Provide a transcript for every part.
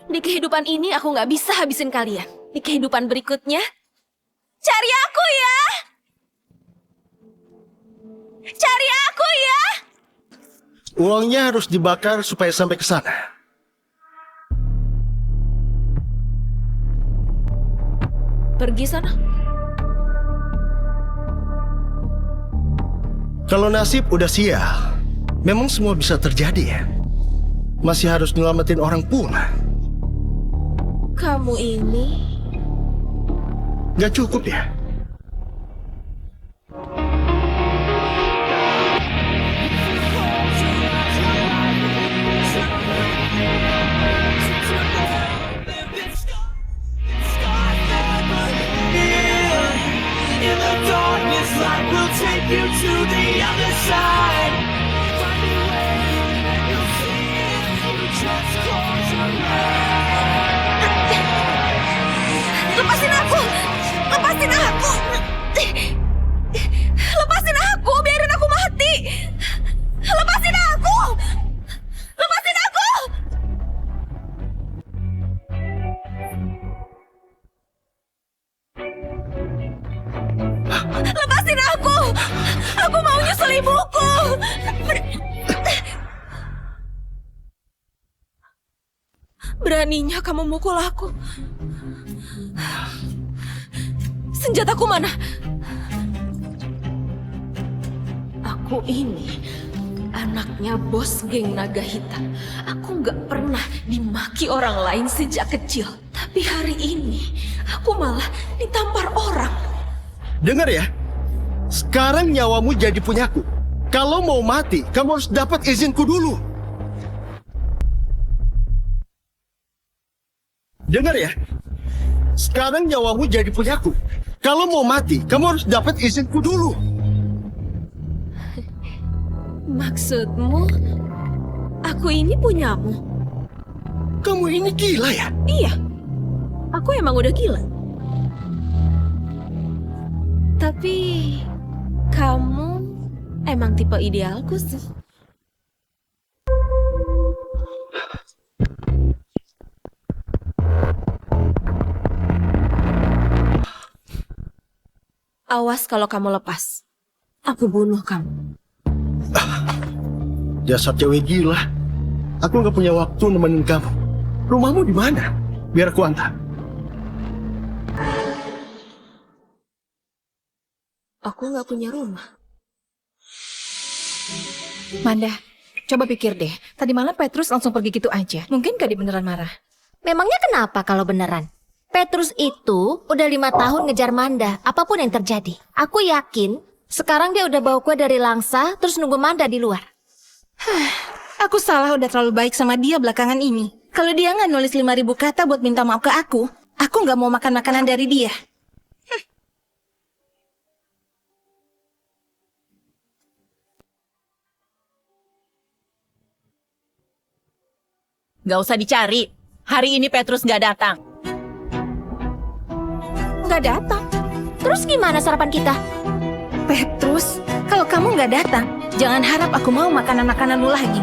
Di kehidupan ini aku nggak bisa habisin kalian. Di kehidupan berikutnya, cari aku ya! Cari aku ya! Uangnya harus dibakar supaya sampai ke sana. Pergi sana. Kalau nasib udah sial, memang semua bisa terjadi ya. Masih harus nyelamatin orang pula. Kamu ini... Gak cukup ya? In the darkness, light will take you to the other side. Find a way, you'll see it. You just close your eyes. Lepasin aku! Lepasin aku! Lepasin aku! Biarin aku mati! Lepasin aku! Lepasin aku! Lepasin aku! Aku mau nyusul ibuku! Beraninya kamu mukul aku. Senjataku mana? Aku ini anaknya bos geng naga hitam. Aku nggak pernah dimaki orang lain sejak kecil. Tapi hari ini aku malah ditampar orang. Dengar ya, sekarang nyawamu jadi punyaku. Kalau mau mati, kamu harus dapat izinku dulu. Dengar ya, sekarang nyawamu jadi punyaku. Kalau mau mati, kamu harus dapat izinku dulu. Maksudmu, aku ini punyamu? Kamu ini gila ya? Iya, aku emang udah gila. Tapi, kamu emang tipe idealku sih. Awas kalau kamu lepas. Aku bunuh kamu. Jasad cewek gila. Aku nggak punya waktu nemenin kamu. Rumahmu di mana? Biar aku antar. Aku nggak punya rumah. Manda, coba pikir deh. Tadi malam Petrus langsung pergi gitu aja. Mungkin gak dia beneran marah. Memangnya kenapa kalau beneran? Petrus itu udah 5 tahun ngejar Manda, apapun yang terjadi. Aku yakin sekarang dia udah bawa kue dari Langsa, terus nunggu Manda di luar. Aku salah udah terlalu baik sama dia belakangan ini. Kalau dia nggak nulis 5.000 kata buat minta maaf ke aku nggak mau makan makanan dari dia. Gak usah dicari. Hari ini Petrus gak datang. Nggak datang. Terus gimana sarapan kita? Petrus, kalau kamu nggak datang, jangan harap aku mau makanan-makanan lu lagi.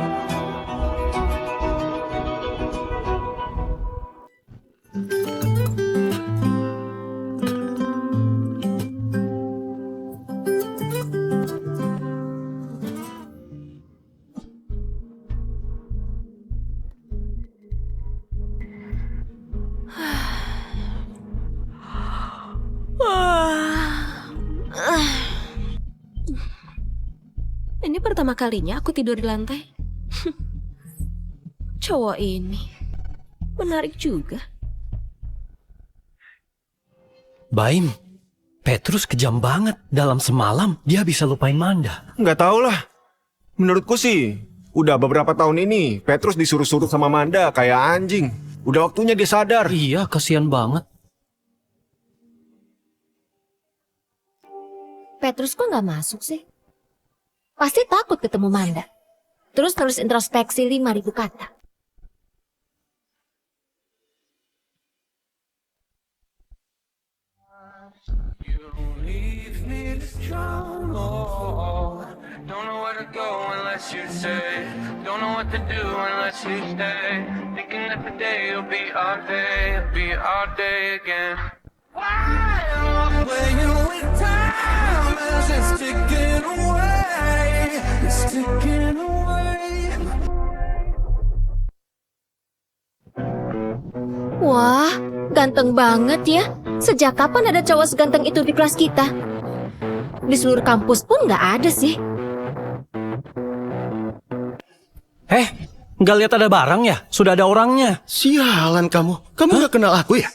Ini pertama kalinya aku tidur di lantai. Cowok ini menarik juga. Baim, Petrus kejam banget. Dalam semalam dia bisa lupain Manda. Nggak tahu lah. Menurutku sih, udah beberapa tahun ini Petrus disuruh-suruh sama Manda kayak anjing. Udah waktunya dia sadar. Iya, kasihan banget. Petrus kok nggak masuk sih? Pasti takut ketemu Manda. Terus nulis introspeksi 5.000 kata. Don't know where to go unless you say. Don't know what to do unless you stay. Thinking if the day will be our day, it'll be our day again. Why am I playing with time as it's ticking away? It's ticking away. Wah, ganteng banget ya. Sejak kapan ada cowok seganteng itu di kelas kita? Di seluruh kampus pun nggak ada sih. Nggak lihat ada barang ya? Sudah ada orangnya. Sialan kamu. Kamu nggak kenal aku ya?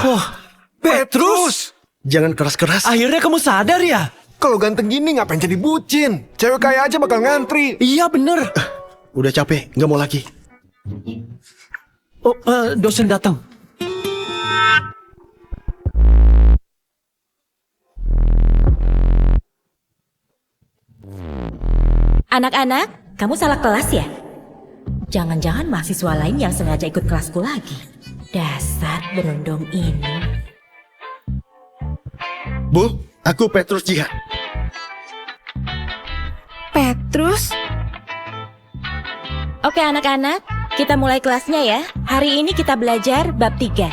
Wah, Petrus! Jangan keras-keras. Akhirnya kamu sadar ya? Kalau ganteng gini ngapain jadi bucin? Cewek kaya aja bakal ngantri. Iya bener. Udah capek, nggak mau lagi. Oh, dosen datang. Anak-anak, kamu salah kelas ya? Jangan-jangan mahasiswa lain yang sengaja ikut kelasku lagi. Dasar berondong ini. Bu, aku Petrus Jihad. Petrus? Oke anak-anak, kita mulai kelasnya ya. Hari ini kita belajar bab 3.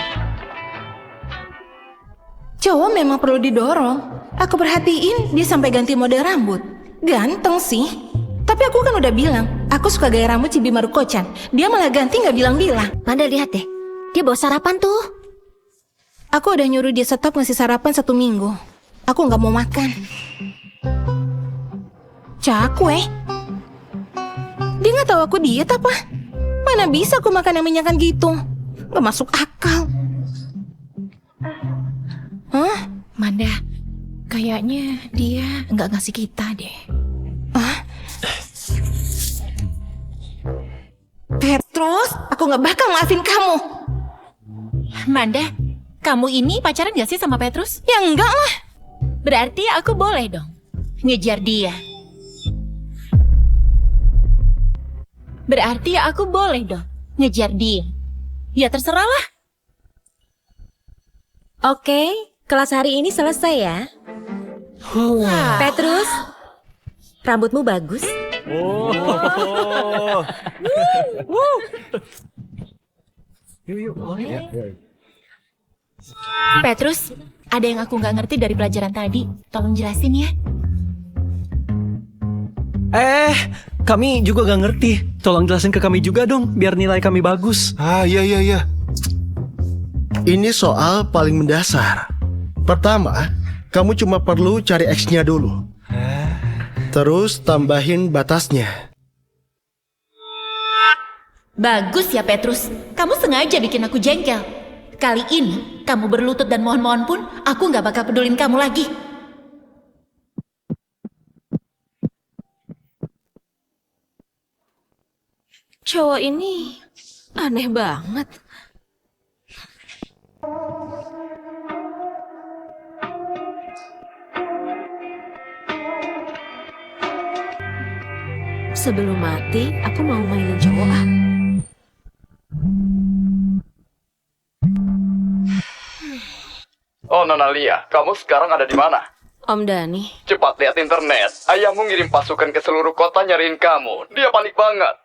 Cowok memang perlu didorong. Aku perhatiin dia sampai ganti model rambut. Ganteng sih. Tapi aku kan udah bilang, aku suka gaya rambut Cibi Maruko-chan. Dia malah ganti nggak bilang-bilang. Manda lihat deh, dia bawa sarapan tuh. Aku udah nyuruh dia stop ngasih sarapan 1 minggu. Aku nggak mau makan. Cakwe. Dia nggak tahu aku diet apa? Mana bisa aku makan yang minyakan gitu? Gak masuk akal. Hah? Manda, kayaknya dia nggak ngasih kita deh. Petrus, aku nggak bakal maafin kamu. Manda, kamu ini pacaran gak sih sama Petrus? Ya enggak lah. Berarti aku boleh dong ngejar dia. Berarti aku boleh dong ngejar dia. Ya terserah lah. Oke, kelas hari ini selesai ya. Petrus, rambutmu bagus. Petrus, ada yang aku nggak ngerti dari pelajaran tadi. Tolong jelasin ya. Kami juga gak ngerti. Tolong jelasin ke kami juga dong, biar nilai kami bagus. Iya. Ini soal paling mendasar. Pertama, kamu cuma perlu cari X-nya dulu. Terus tambahin batasnya. Bagus ya Petrus, kamu sengaja bikin aku jengkel. Kali ini, kamu berlutut dan mohon-mohon pun, aku nggak bakal pedulin kamu lagi. Cowok ini aneh banget. Sebelum mati, aku mau mainin cowok ah. Oh Nona Lia, kamu sekarang ada di mana? Om Dani, Cepat lihat internet. Ayahmu ngirim pasukan ke seluruh kota nyariin kamu. Dia panik banget.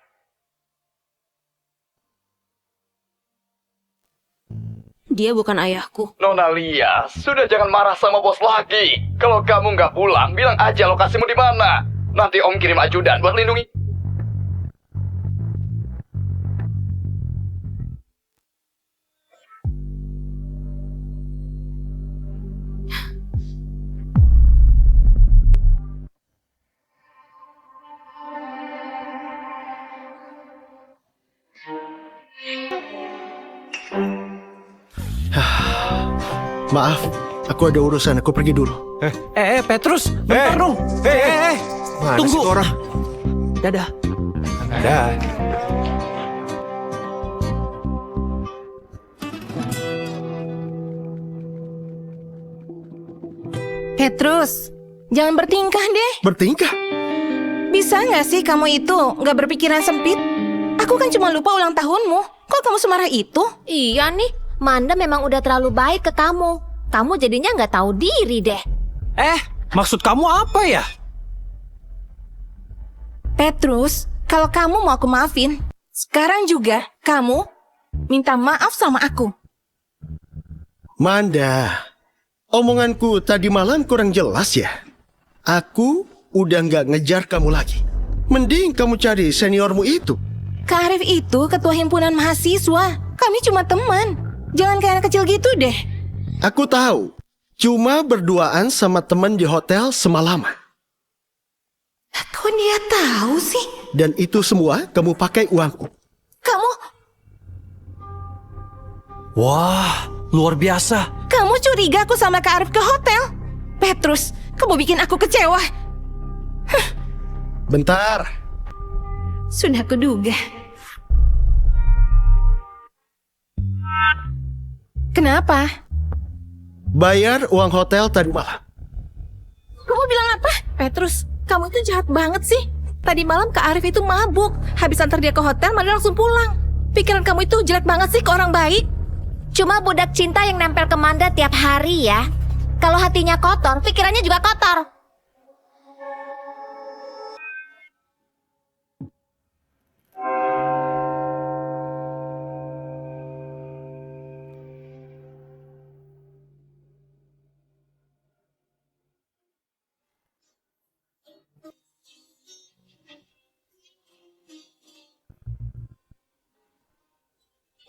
dia bukan ayahku. Nona Lia, sudah jangan marah sama bos lagi. Kalau kamu nggak pulang, bilang aja lokasimu di mana. Nanti Om kirim ajudan buat lindungi. Maaf, aku ada urusan, aku pergi dulu. Petrus, bentar dong. Mana Tunggu. sih tuh orang? Dadah. Ada. Petrus, jangan bertingkah deh. Bertingkah? Bisa nggak sih kamu itu nggak berpikiran sempit? Aku kan cuma lupa ulang tahunmu. Kok kamu semarah itu? Iya nih, Manda memang udah terlalu baik ke kamu. Kamu jadinya nggak tahu diri deh. Maksud kamu apa ya? Petrus, kalau kamu mau aku maafin, Sekarang juga kamu minta maaf sama aku. Manda, omonganku tadi malam kurang jelas ya. Aku udah nggak ngejar kamu lagi. Mending kamu cari seniormu itu. Kak Arif itu ketua himpunan mahasiswa. Kami cuma teman. Jangan kayak anak kecil gitu deh. Aku tahu. Cuma berduaan sama teman di hotel semalaman. Kok dia tahu sih? Dan itu semua kamu pakai uangku. Kamu Wah, luar biasa. curiga aku sama Kak Arif ke hotel. Petrus, kamu bikin aku kecewa. Bentar. Sudah kuduga. Kenapa? Bayar uang hotel tadi malam. Kamu bilang apa? Petrus, kamu itu jahat banget sih. Tadi malam Kak Arif itu mabuk. Habis antar dia ke hotel, malah langsung pulang. Pikiran kamu itu jelek banget sih ke orang baik. Cuma budak cinta yang nempel ke Manda tiap hari ya. Kalau hatinya kotor, pikirannya juga kotor.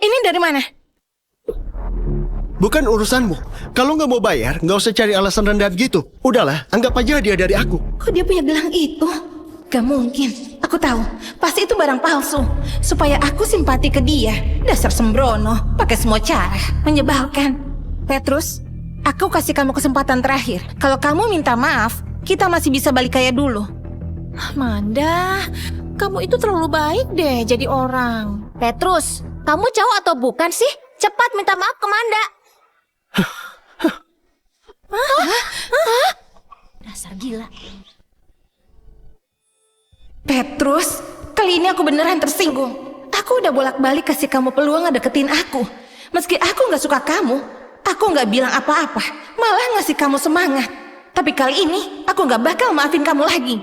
Ini dari mana? Bukan urusanmu. Kalau nggak mau bayar, nggak usah cari alasan rendahan gitu. Udahlah, anggap aja dia dari aku. Kok dia punya gelang itu? Gak mungkin. Aku tahu. Pasti itu barang palsu. Supaya aku simpati ke dia. Dasar sembrono. Pakai semua cara. Menyebalkan. Petrus, aku kasih kamu kesempatan terakhir. Kalau kamu minta maaf, kita masih bisa balik kayak dulu. Amanda, kamu itu terlalu baik deh jadi orang. Petrus, kamu cowok atau bukan sih? Cepat minta maaf ke Manda. Dasar gila. Petrus, kali ini aku beneran tersinggung. Aku udah bolak-balik kasih kamu peluang ngedeketin aku. Meski aku gak suka kamu, aku gak bilang apa-apa. Malah ngasih kamu semangat. Tapi kali ini, aku gak bakal maafin kamu lagi.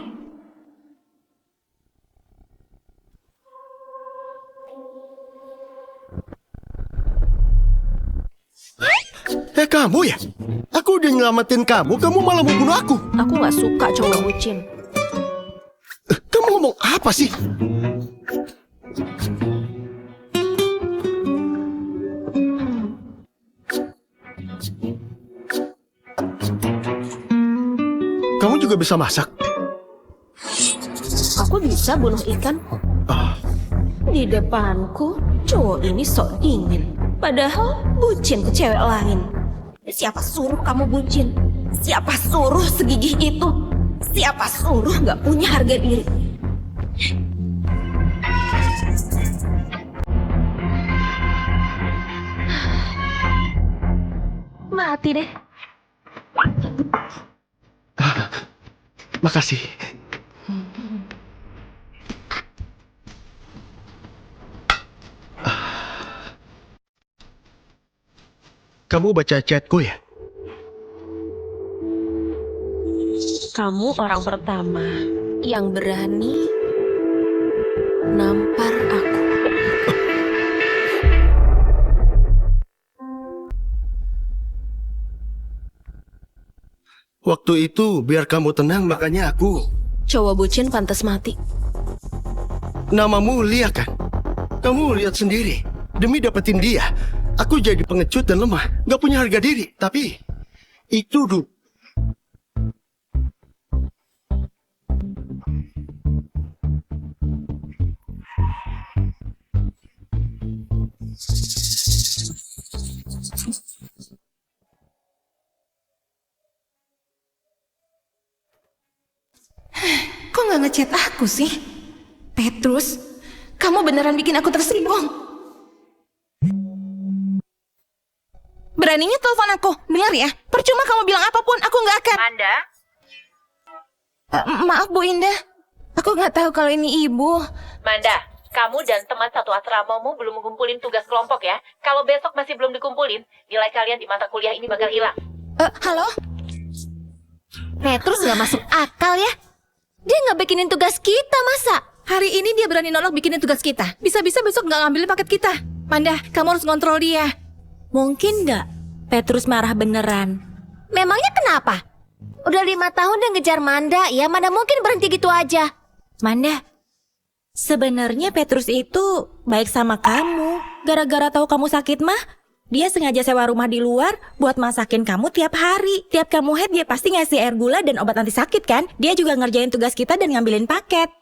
Kamu ya? Aku udah nyelamatin kamu malah mau bunuh aku. Aku nggak suka cowok bucin. Kamu ngomong apa sih? Kamu juga bisa masak? Aku bisa bunuh ikan. Di depanku, cowok ini sok dingin. Padahal bucin ke cewek lain. Siapa suruh kamu bucin? Siapa suruh segigih itu? Siapa suruh gak punya harga diri? Mati deh. Makasih. Kamu baca chatku ya? Kamu orang pertama yang berani nampar aku. Waktu itu biar kamu tenang makanya aku... Cowok bucin pantas mati. Namamu Lia kan? Kamu lihat sendiri. Demi dapetin dia, aku jadi pengecut dan lemah. Gak punya harga diri. Tapi itu dulu. Kok gak ngechat aku sih? Petrus, kamu beneran bikin aku tersinggung. Beraninya telepon aku, dengar ya. Percuma kamu bilang apapun, aku gak akan. Manda? Maaf Bu Indah, aku gak tahu kalau ini ibu. Manda, kamu dan teman satu asramamu belum mengumpulin tugas kelompok ya. Kalau besok masih belum dikumpulin, nilai kalian di mata kuliah ini bakal hilang. Halo? Petrus gak masuk akal ya. Dia gak bikinin tugas kita masa? Hari ini dia berani nolak bikinin tugas kita. Bisa-bisa besok nggak ngambilin paket kita. Manda, kamu harus ngontrol dia. Mungkin nggak Petrus marah beneran. Memangnya kenapa? Udah 5 tahun dia ngejar Manda, ya mana mungkin berhenti gitu aja. Manda, sebenarnya Petrus itu baik sama kamu. Gara-gara tahu kamu sakit mah, dia sengaja sewa rumah di luar buat masakin kamu tiap hari. Tiap kamu head dia pasti ngasih air gula dan obat anti sakit kan? Dia juga ngerjain tugas kita dan ngambilin paket.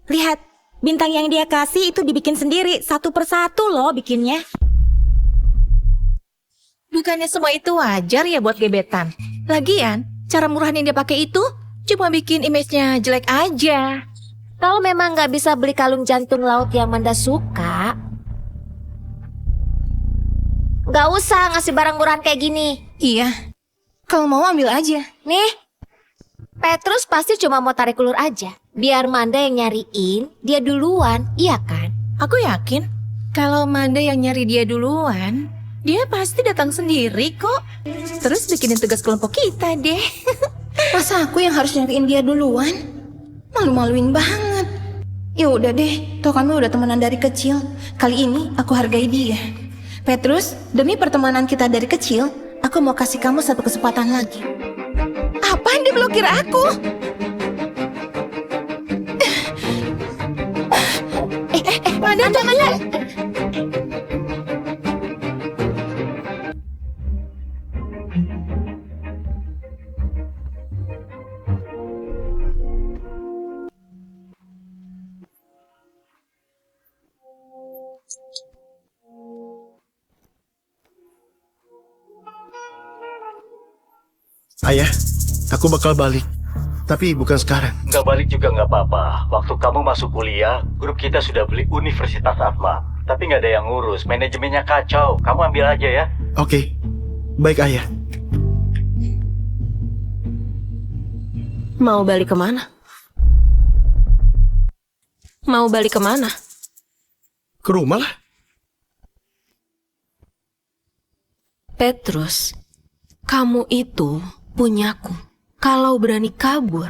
Lihat, bintang yang dia kasih itu dibikin sendiri, satu persatu loh bikinnya. Bukannya semua itu wajar ya buat gebetan. Lagian, cara murahan yang dia pakai itu cuma bikin image-nya jelek aja. Kalau memang nggak bisa beli kalung jantung laut yang Manda suka, nggak usah ngasih barang murahan kayak gini. Iya, kalau mau ambil aja. Nih, Petrus pasti cuma mau tarik ulur aja. Biar Manda yang nyariin, dia duluan, iya kan? Aku yakin kalau Manda yang nyari dia duluan, dia pasti datang sendiri kok. Terus bikinin tugas kelompok kita deh. Masa aku yang harus nyariin dia duluan? Malu-maluin banget. Ya udah deh, toh kami udah temenan dari kecil. Kali ini aku hargai dia. Petrus, demi pertemanan kita dari kecil, aku mau kasih kamu satu kesempatan lagi. Apaan dia blokir aku? Manda, Manda. Ayah, aku bakal balik. Tapi bukan sekarang. Nggak balik juga nggak apa-apa. Waktu kamu masuk kuliah, grup kita sudah beli Universitas Atma. Tapi nggak ada yang ngurus, manajemennya kacau. Kamu ambil aja ya. Oke, baik ayah. Mau balik kemana? Mau balik kemana? Ke rumah lah. Petrus, kamu itu punyaku. Kalau berani kabur,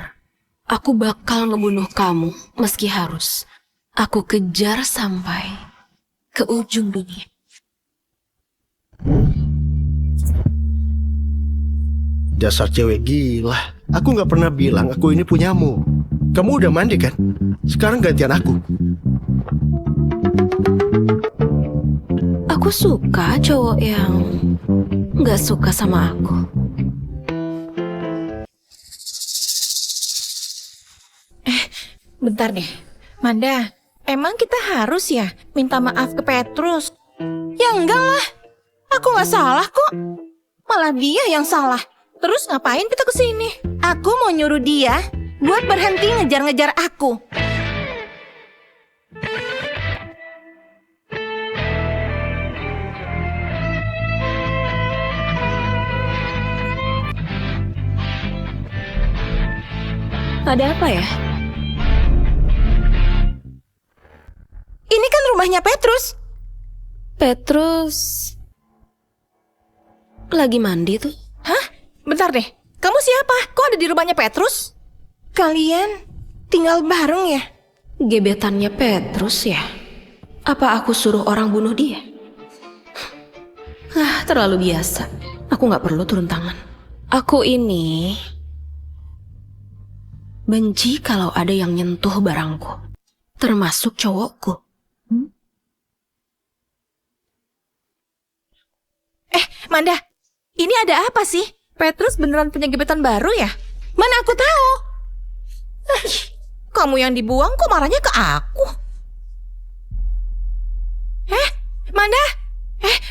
aku bakal ngebunuh kamu meski harus aku kejar sampai ke ujung dunia. Dasar cewek gila. Aku nggak pernah bilang aku ini punyamu. Kamu udah mandi kan? Sekarang gantian aku. Aku suka cowok yang nggak suka sama aku. Bentar deh, Manda, emang kita harus ya minta maaf ke Petrus? Ya enggak lah, aku nggak salah kok. Malah dia yang salah. Terus ngapain kita kesini? Aku mau nyuruh dia buat berhenti ngejar-ngejar aku. Ada apa ya? Ini kan rumahnya Petrus. Petrus lagi mandi tuh. Hah? Bentar deh, kamu siapa? Kok ada di rumahnya Petrus? Kalian tinggal bareng ya? Gebetannya Petrus ya? Apa aku suruh orang bunuh dia? Terlalu biasa. Aku nggak perlu turun tangan. Aku ini benci kalau ada yang nyentuh barangku, termasuk cowokku. Manda, ini ada apa sih? Petrus beneran punya gebetan baru ya? Mana aku tahu. Kamu yang dibuang kok marahnya ke aku? Manda?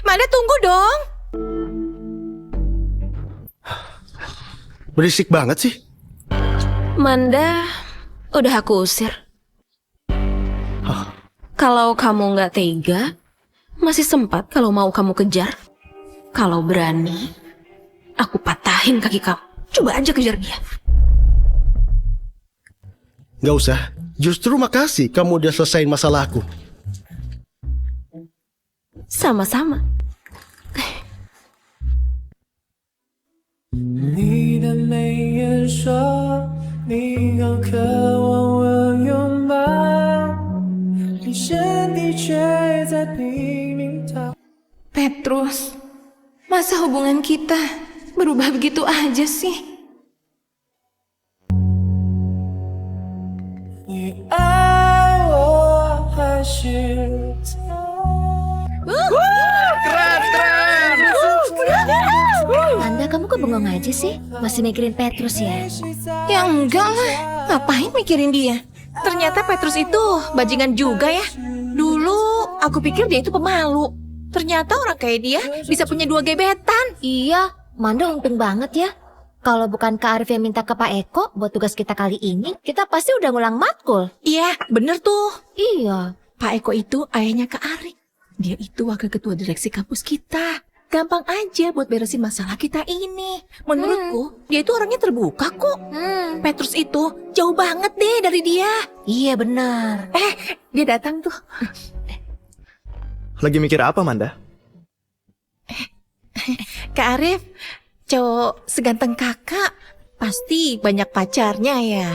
Manda tunggu dong. Berisik banget sih. Manda, udah aku usir. Kalau kamu nggak tega, masih sempat kalau mau kamu kejar. Kalau berani, aku patahin kaki kamu. Coba aja kejar dia. Nggak usah. Justru makasih kamu udah selesaiin masalahku. Sama-sama. 你的眉眼说，你好渴望我拥抱。Petrus, masa hubungan kita berubah begitu aja sih? Anda, kamu kok bengong aja sih? Masih mikirin Petrus ya? Ya enggak lah, ngapain mikirin dia? Ternyata Petrus itu bajingan juga ya. Dulu aku pikir dia itu pemalu. Ternyata orang kayak dia bisa punya 2 gebetan. Iya, Manda untung banget ya. Kalau bukan Kak Arif yang minta ke Pak Eko buat tugas kita kali ini, kita pasti udah ngulang matkul. Iya, bener tuh. Iya. Pak Eko itu ayahnya Kak Arif. Dia itu wakil ketua direksi kampus kita. Gampang aja buat beresin masalah kita ini. Menurutku, dia itu orangnya terbuka kok. Petrus itu jauh banget deh dari dia. Iya benar. Dia datang tuh. Lagi mikir apa, Manda? Kak Arif, cowok seganteng kakak pasti banyak pacarnya ya.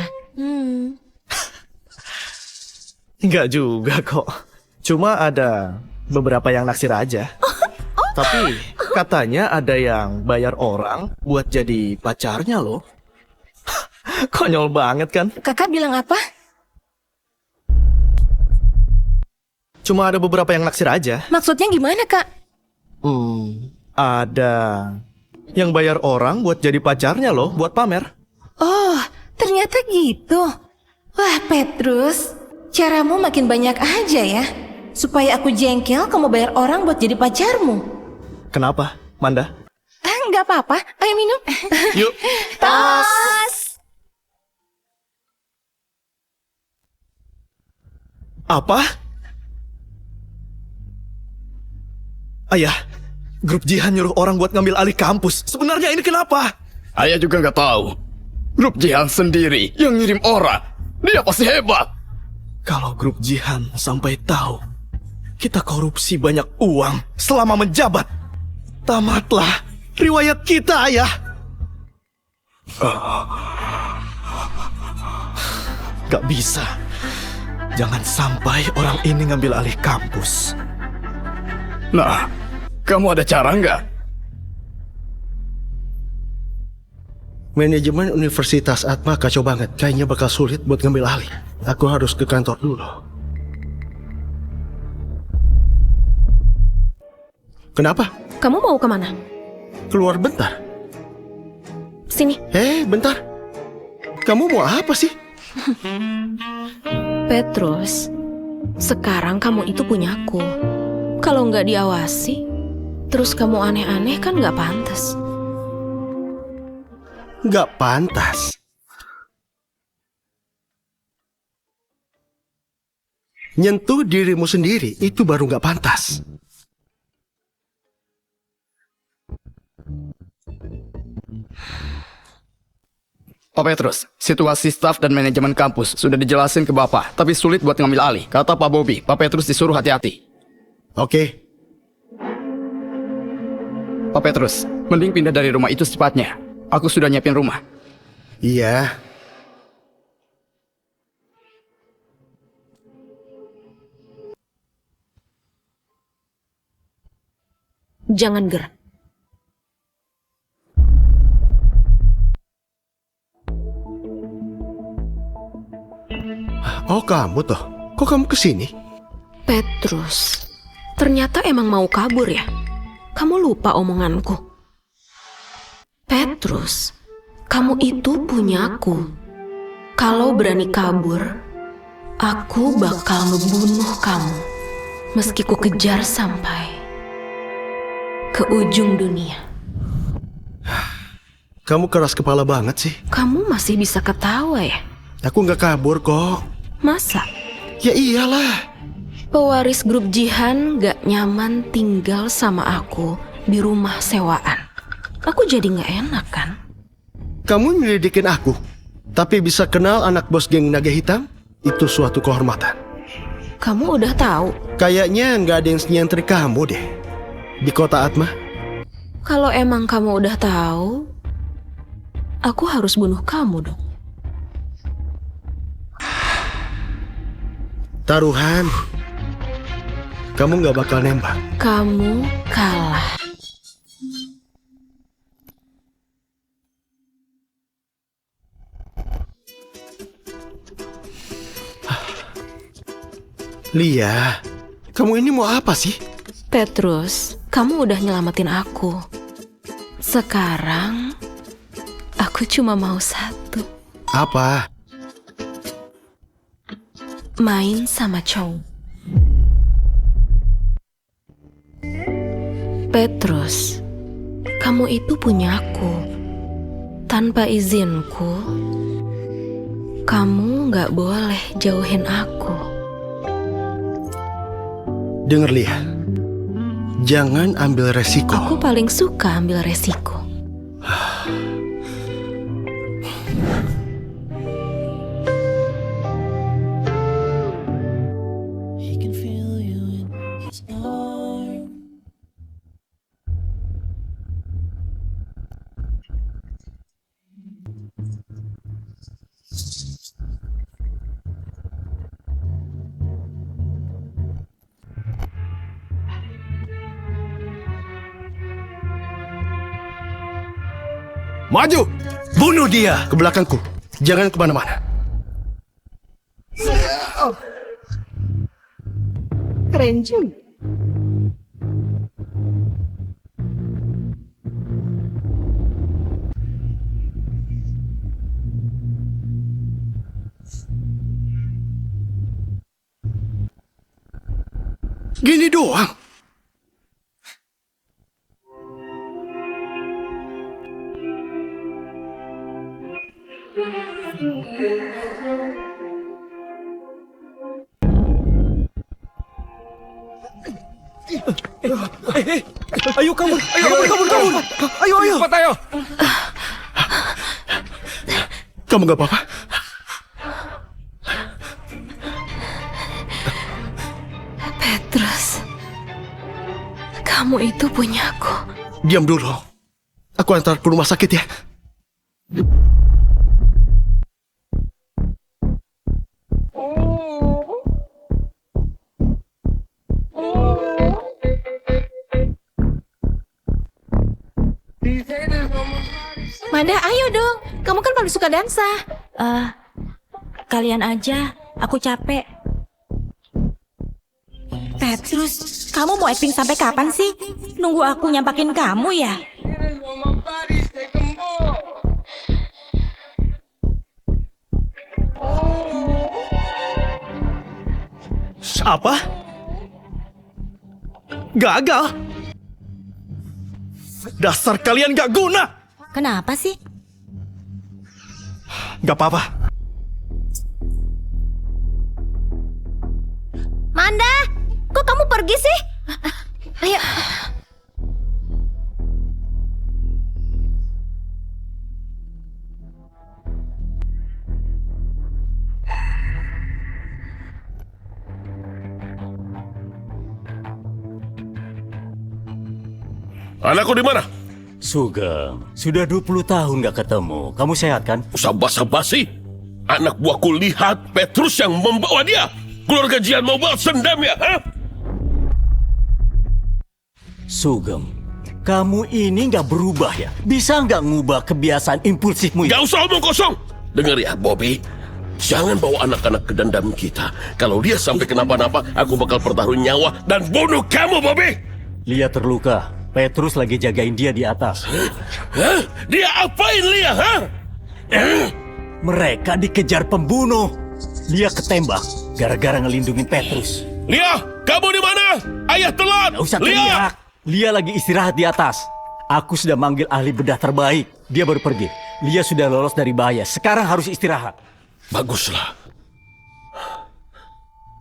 Enggak juga kok. Cuma ada beberapa yang naksir aja. Tapi katanya ada yang bayar orang buat jadi pacarnya loh. Konyol banget kan? Kakak bilang apa? Cuma ada beberapa yang naksir aja. Maksudnya gimana, Kak? Ada yang bayar orang buat jadi pacarnya loh, buat pamer. Oh, ternyata gitu. Wah, Petrus, caramu makin banyak aja ya. Supaya aku jengkel, kamu bayar orang buat jadi pacarmu. Kenapa, Manda? Nggak apa-apa, ayo minum. Yuk. Tos. Apa? Ayah, grup Jihan nyuruh orang buat ngambil alih kampus. Sebenarnya ini kenapa? Ayah juga nggak tahu. Grup Jihan sendiri yang ngirim orang. Dia pasti hebat. Kalau grup Jihan sampai tahu kita korupsi banyak uang selama menjabat, tamatlah riwayat kita, Ayah. Gak bisa. Jangan sampai orang ini ngambil alih kampus. Nah, kamu ada cara nggak? Manajemen Universitas Atma kacau banget. Kayaknya bakal sulit buat ngambil alih. Aku harus ke kantor dulu. Kenapa? Kamu mau kemana? Keluar bentar. Sini. Bentar. Kamu mau apa sih? Petrus, sekarang kamu itu punyaku. Kalau nggak diawasi, terus kamu aneh-aneh kan nggak pantas. Nggak pantas. Nyentuh dirimu sendiri itu baru nggak pantas. Pak Petrus, situasi staf dan manajemen kampus sudah dijelasin ke Bapak, tapi sulit buat ngambil alih. Kata Pak Bobby, Pak Petrus disuruh hati-hati. Oke. Pak Petrus, mending pindah dari rumah itu secepatnya. Aku sudah nyiapin rumah. Iya. Jangan gerak. Oh, kamu toh. Kok kamu kesini? Petrus, ternyata emang mau kabur ya? Kamu lupa omonganku. Petrus, kamu itu punyaku. Kalau berani kabur, aku bakal ngebunuh kamu. Meski ku kejar sampai ke ujung dunia. Kamu keras kepala banget sih. Kamu masih bisa ketawa ya? Aku nggak kabur kok. Masa? Ya iyalah. Pewaris grup Jihan gak nyaman tinggal sama aku di rumah sewaan. Aku jadi gak enak kan? Kamu nyelidikin aku, tapi bisa kenal anak bos geng naga hitam? Itu suatu kehormatan. Kamu udah tahu? Kayaknya nggak ada yang nyentrik kamu deh di kota Atma. Kalau emang kamu udah tahu, aku harus bunuh kamu dong. Taruhan. kamu nggak bakal nembak. Kamu kalah. Lia, kamu ini mau apa sih? Petrus, kamu udah nyelamatin aku. Sekarang, aku cuma mau satu. Apa? Main sama cowok. Petrus, kamu itu punya aku. Tanpa izinku, kamu nggak boleh jauhin aku. Dengar Lia, jangan ambil resiko. Aku paling suka ambil resiko. He can feel you in his arms. Maju! Bunuh dia! Ke belakangku. Jangan kemana-mana. Keren juga. Gini doang. Ayo kabur, kabur. Ayo. Cepat ayo. Kamu gak apa-apa? Petrus, kamu itu punya aku. Diam dulu. Aku antar ke rumah sakit ya. Manda, ayo dong. Kamu kan paling suka dansa. Kalian aja, aku capek. Petrus, kamu mau acting sampai kapan sih? Nunggu aku nyampakin kamu ya? Apa? Gagal? Dasar kalian gak guna! Kenapa sih? Gak apa-apa. Manda, kok kamu pergi sih? Ayo. Anakku di mana? Sugeng, sudah 20 tahun gak ketemu. Kamu sehat kan? Usah basa-basi. Anak buahku lihat Petrus yang membawa dia. Keluarga Jian mau balas dendam ya? Ha? Sugeng, kamu ini gak berubah ya? Bisa gak ngubah kebiasaan impulsifmu itu? Gak usah omong kosong. Dengar ya, Bobby. Jangan bawa anak-anak ke dendam kita. Kalau dia sampai kenapa-napa, aku bakal pertaruhin nyawa dan bunuh kamu, Bobby. Lia terluka. Petrus lagi jagain dia di atas. Hah? Dia apain Lia, ha? Mereka dikejar pembunuh. Lia ketembak gara-gara ngelindungin Petrus. Lia, kamu di mana? Ayah telat. Gak usah Lia! teriak. Lia lagi istirahat di atas. Aku sudah manggil ahli bedah terbaik. Dia baru pergi. Lia sudah lolos dari bahaya. Sekarang harus istirahat. Baguslah.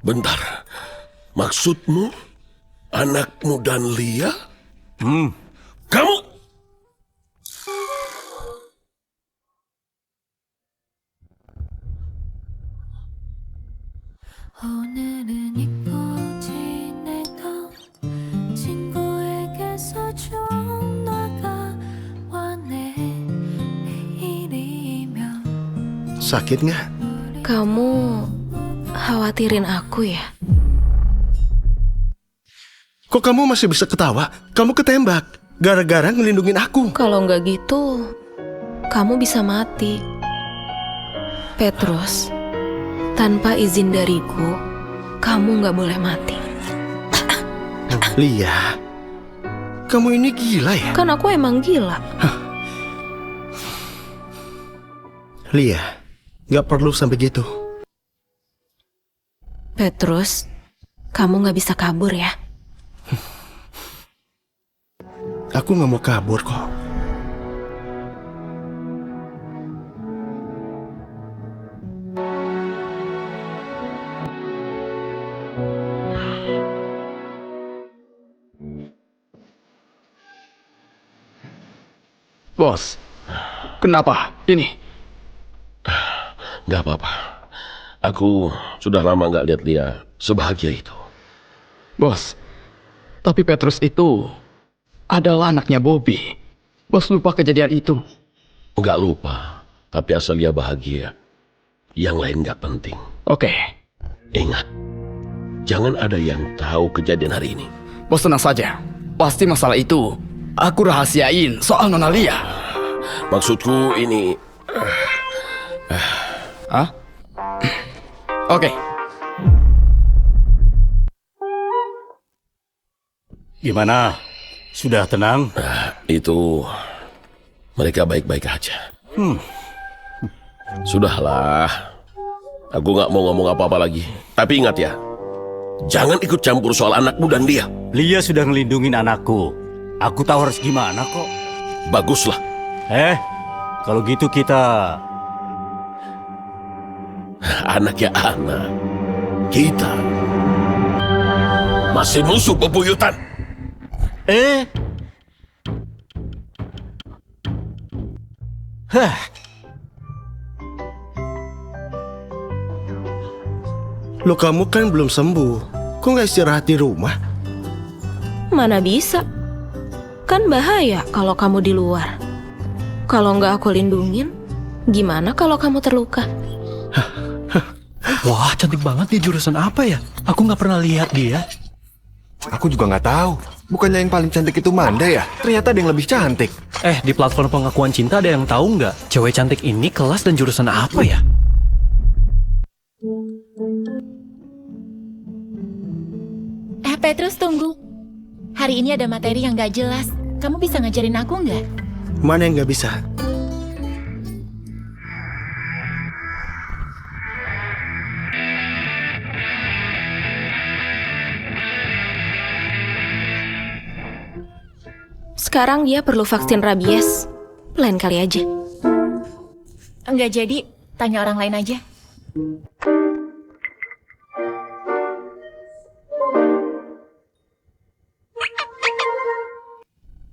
Bentar. Maksudmu anakmu dan Lia? Kamu... 오늘은 잊고 지내던 친구에게서 전화가 와네. 내일이면 Sakit nggak? Kamu khawatirin aku ya? Kok kamu masih bisa ketawa? Kamu ketembak gara-gara ngelindungin aku. Kalau nggak gitu, kamu bisa mati. Petrus, tanpa izin dariku, kamu nggak boleh mati. Lia, kamu ini gila ya? Kan aku emang gila. Lia, nggak perlu sampai gitu. Petrus, kamu nggak bisa kabur ya. Aku nggak mau kabur kok. Bos, kenapa? Ini. Gak apa-apa. Aku sudah lama gak lihat dia sebahagia itu. Bos, tapi Petrus itu adalah anaknya Bobby. Bos lupa kejadian itu. Gak lupa, tapi asal dia bahagia. Yang lain gak penting. Oke. Ingat, jangan ada yang tahu kejadian hari ini. Bos tenang saja. Pasti masalah itu aku rahasiain soal Nona Lia. Maksudku ini... Hah? Oke. Gimana? Sudah tenang? Itu... mereka baik-baik aja. Sudahlah. Aku gak mau ngomong apa-apa lagi. Tapi ingat ya, jangan ikut campur soal anakmu dan dia. Lia sudah ngelindungin anakku. Aku tahu harus gimana kok. Baguslah. Kalau gitu kita... Anak ya anak. Kita masih musuh bebuyutan. Lo kamu kan belum sembuh. Kok nggak istirahat di rumah? Mana bisa? Kan bahaya kalau kamu di luar. Kalau nggak aku lindungin, gimana kalau kamu terluka? Wah, cantik banget dia. Jurusan apa ya? Aku nggak pernah lihat dia. Aku juga nggak tahu. Bukannya yang paling cantik itu Manda ya? Ternyata ada yang lebih cantik. Di platform pengakuan cinta ada yang tahu nggak? Cewek cantik ini kelas dan jurusan apa ya? Petrus, tunggu. Hari ini ada materi yang gak jelas. Kamu bisa ngajarin aku nggak? Mana yang nggak bisa? Sekarang dia perlu vaksin rabies. Lain kali aja. Enggak jadi, tanya orang lain aja.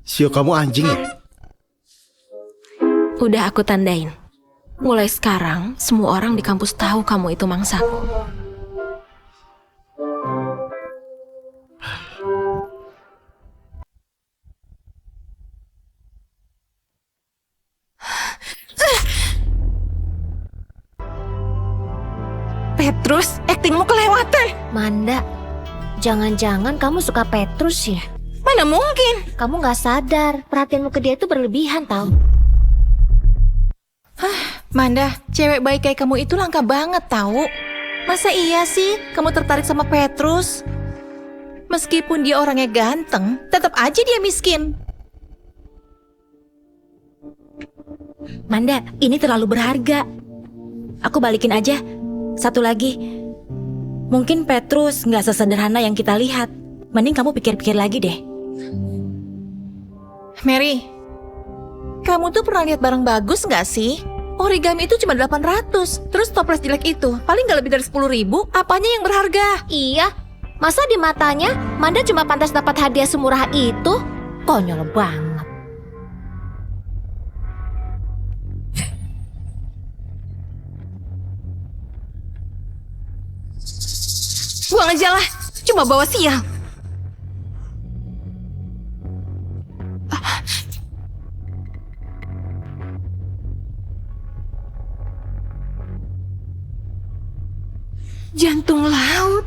Sio, kamu anjing ya? Udah aku tandain. Mulai sekarang, semua orang di kampus tahu kamu itu mangsaku. Petrus, aktingmu kelewatan. Manda, jangan-jangan kamu suka Petrus ya? Mana mungkin? Kamu gak sadar, perhatianmu ke dia itu berlebihan tau. Manda, cewek baik kayak kamu itu langka banget tahu. Masa iya sih kamu tertarik sama Petrus? Meskipun dia orangnya ganteng, tetap aja dia miskin. Manda, ini terlalu berharga. Aku balikin aja. Satu lagi. Mungkin Petrus nggak sesederhana yang kita lihat. Mending kamu pikir-pikir lagi deh. Mary, kamu tuh pernah lihat barang bagus nggak sih? Origami itu cuma 800. Terus toples jelek itu paling nggak lebih dari 10.000. Apanya yang berharga? Iya, masa di matanya Manda cuma pantas dapat hadiah semurah itu? Konyol banget. Buang aja lah, cuma bawa sial. Jantung laut.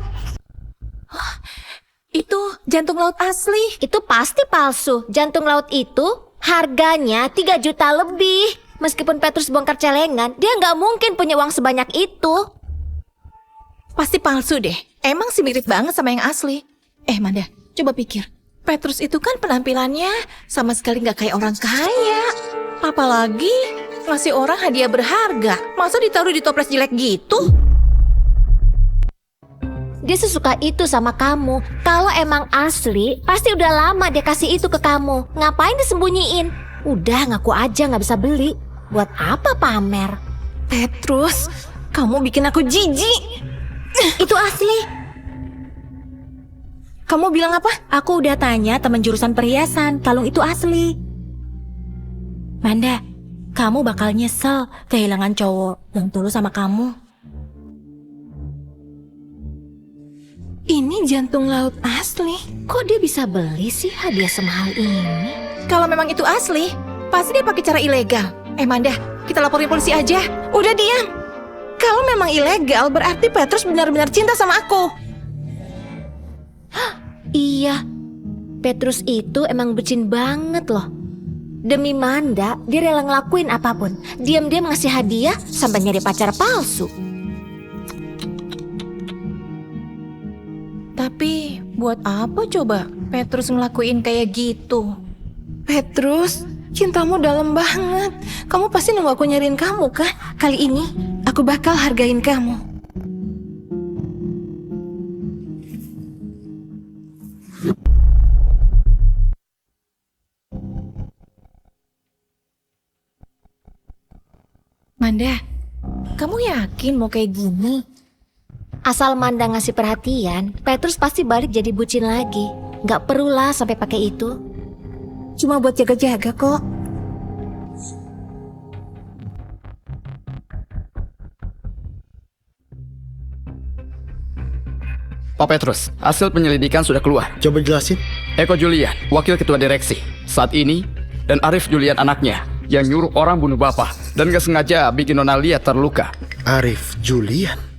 Itu Jantung laut asli. Itu pasti palsu. Jantung laut itu harganya 3 juta lebih. Meskipun Petrus bongkar celengan, dia nggak mungkin punya uang sebanyak itu. Pasti palsu deh. Emang sih mirip banget sama yang asli. Manda, coba pikir. Petrus itu kan penampilannya sama sekali nggak kayak orang kaya. Apalagi ngasih orang hadiah berharga. Masa ditaruh di toples jelek gitu? Dia sesuka itu sama kamu. Kalau emang asli, pasti udah lama dia kasih itu ke kamu. Ngapain disembunyiin? Udah ngaku aja nggak bisa beli. Buat apa pamer? Petrus, kamu bikin aku jijik. Itu asli. Kamu bilang apa? Aku udah tanya teman jurusan perhiasan, kalung itu asli. Manda, kamu bakal nyesel kehilangan cowok yang tulus sama kamu. Ini jantung laut asli. Kok dia bisa beli sih hadiah semahal ini? Kalau memang itu asli, pasti dia pakai cara ilegal. Manda, kita laporin polisi aja. Udah diam. Kalau memang ilegal, berarti Petrus benar-benar cinta sama aku. Iya, Petrus itu emang bucin banget loh. Demi Manda, dia rela ngelakuin apapun. Diam-diam ngasih hadiah sampai nyari pacar palsu. Tapi buat apa coba Petrus ngelakuin kayak gitu? Petrus, cintamu dalam banget. Kamu pasti nunggu aku nyariin kamu kan? Kali ini aku bakal hargain kamu. Manda, kamu yakin mau kayak gini? Asal Manda ngasih perhatian, Petrus pasti balik jadi bucin lagi. Nggak perlulah sampai pakai itu. Cuma buat jaga-jaga kok. Pak Petrus, hasil penyelidikan sudah keluar. Coba jelasin. Eko Julian, wakil ketua direksi, saat ini, dan Arif Julian anaknya, yang nyuruh orang bunuh bapak, dan gak sengaja bikin Nona Lia terluka. Arif Julian?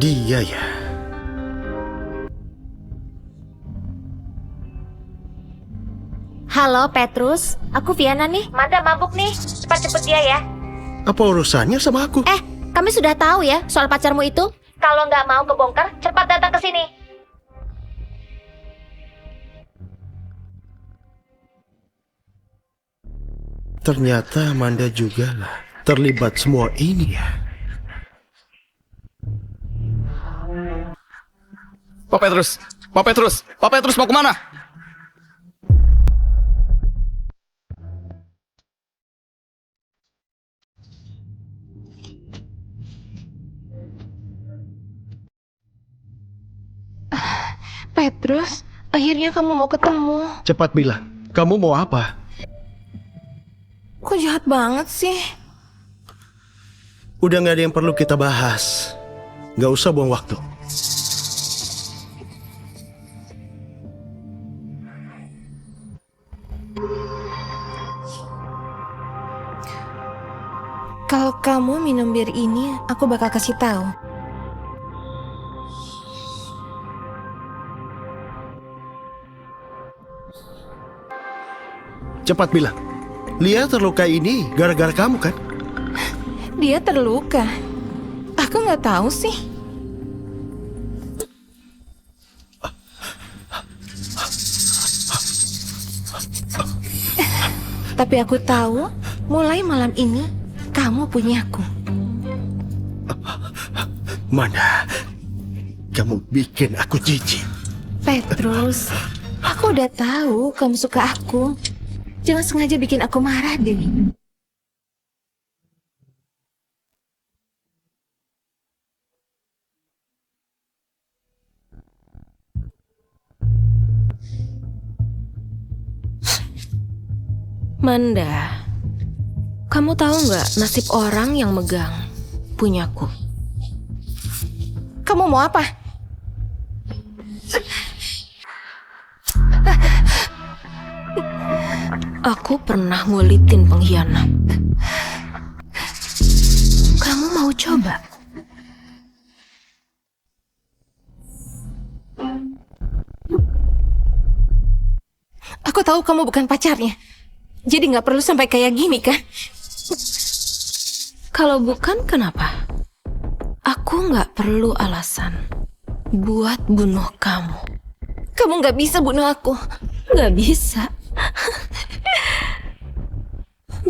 Dia ya. Halo Petrus, aku Viana nih. Manda mabuk nih, cepat-cepet dia ya. Apa urusannya sama aku? Kami sudah tahu ya soal pacarmu itu. Kalau nggak mau kebongkar, cepat datang ke sini. Ternyata Amanda juga lah terlibat semua ini ya. Pak Petrus, Pak Petrus, Pak Petrus mau kemana? Petrus, akhirnya kamu mau ketemu. Cepat bilang, kamu mau apa? Kok jahat banget sih? Udah gak ada yang perlu kita bahas. Gak usah buang waktu. Kalau kamu minum bir ini, aku bakal kasih tahu. Cepat bilang. Lia terluka ini gara-gara kamu kan? Dia terluka. Aku nggak tahu sih. Tapi aku tahu, mulai malam ini kamu punyaku. Mana? Kamu bikin aku jijik. Petrus, aku udah tahu kamu suka aku. Jangan sengaja bikin aku marah deh. Manda, kamu tahu nggak nasib orang yang megang punyaku? Kamu mau apa? Aku pernah ngulitin pengkhianat. Kamu mau coba? Aku tahu kamu bukan pacarnya. Jadi nggak perlu sampai kayak gini kan? Kalau bukan, kenapa? Aku nggak perlu alasan buat bunuh kamu. Kamu nggak bisa bunuh aku. Nggak bisa.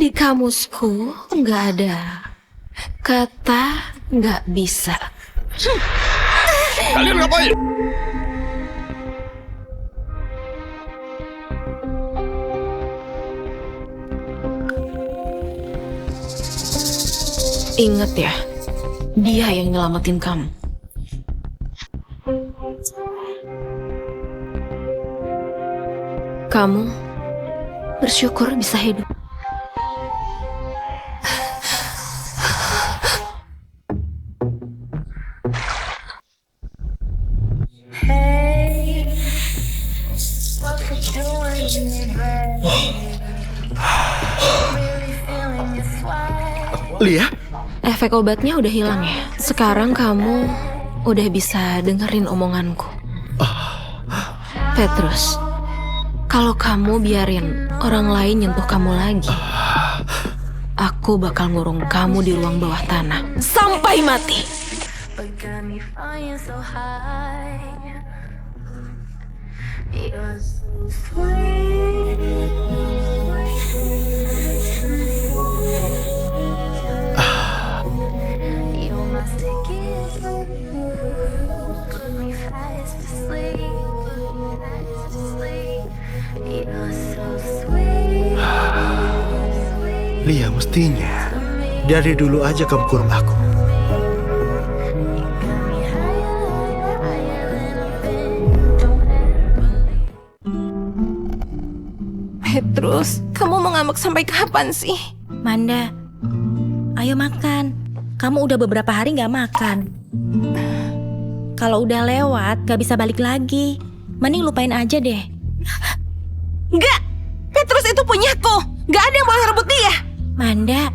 Di kamusku nggak ada kata nggak bisa. Kalian ngapain? Ingat ya, dia yang nyelamatin kamu. Kamu bersyukur bisa hidup. Lia? Efek obatnya udah hilang ya. Sekarang kamu udah bisa dengerin omonganku. Petrus, kalau kamu biarin orang lain nyentuh kamu lagi, aku bakal ngurung kamu di ruang bawah tanah sampai mati. Lia, mestinya dari dulu aja kamu kurung aku. Petrus, kamu mau ngambek sampai kapan sih? Manda, ayo makan. Kamu udah beberapa hari nggak makan. Kalau udah lewat, gak bisa balik lagi. Mending lupain aja deh. Enggak! Petrus itu punyaku! Gak ada yang boleh rebut dia! Manda,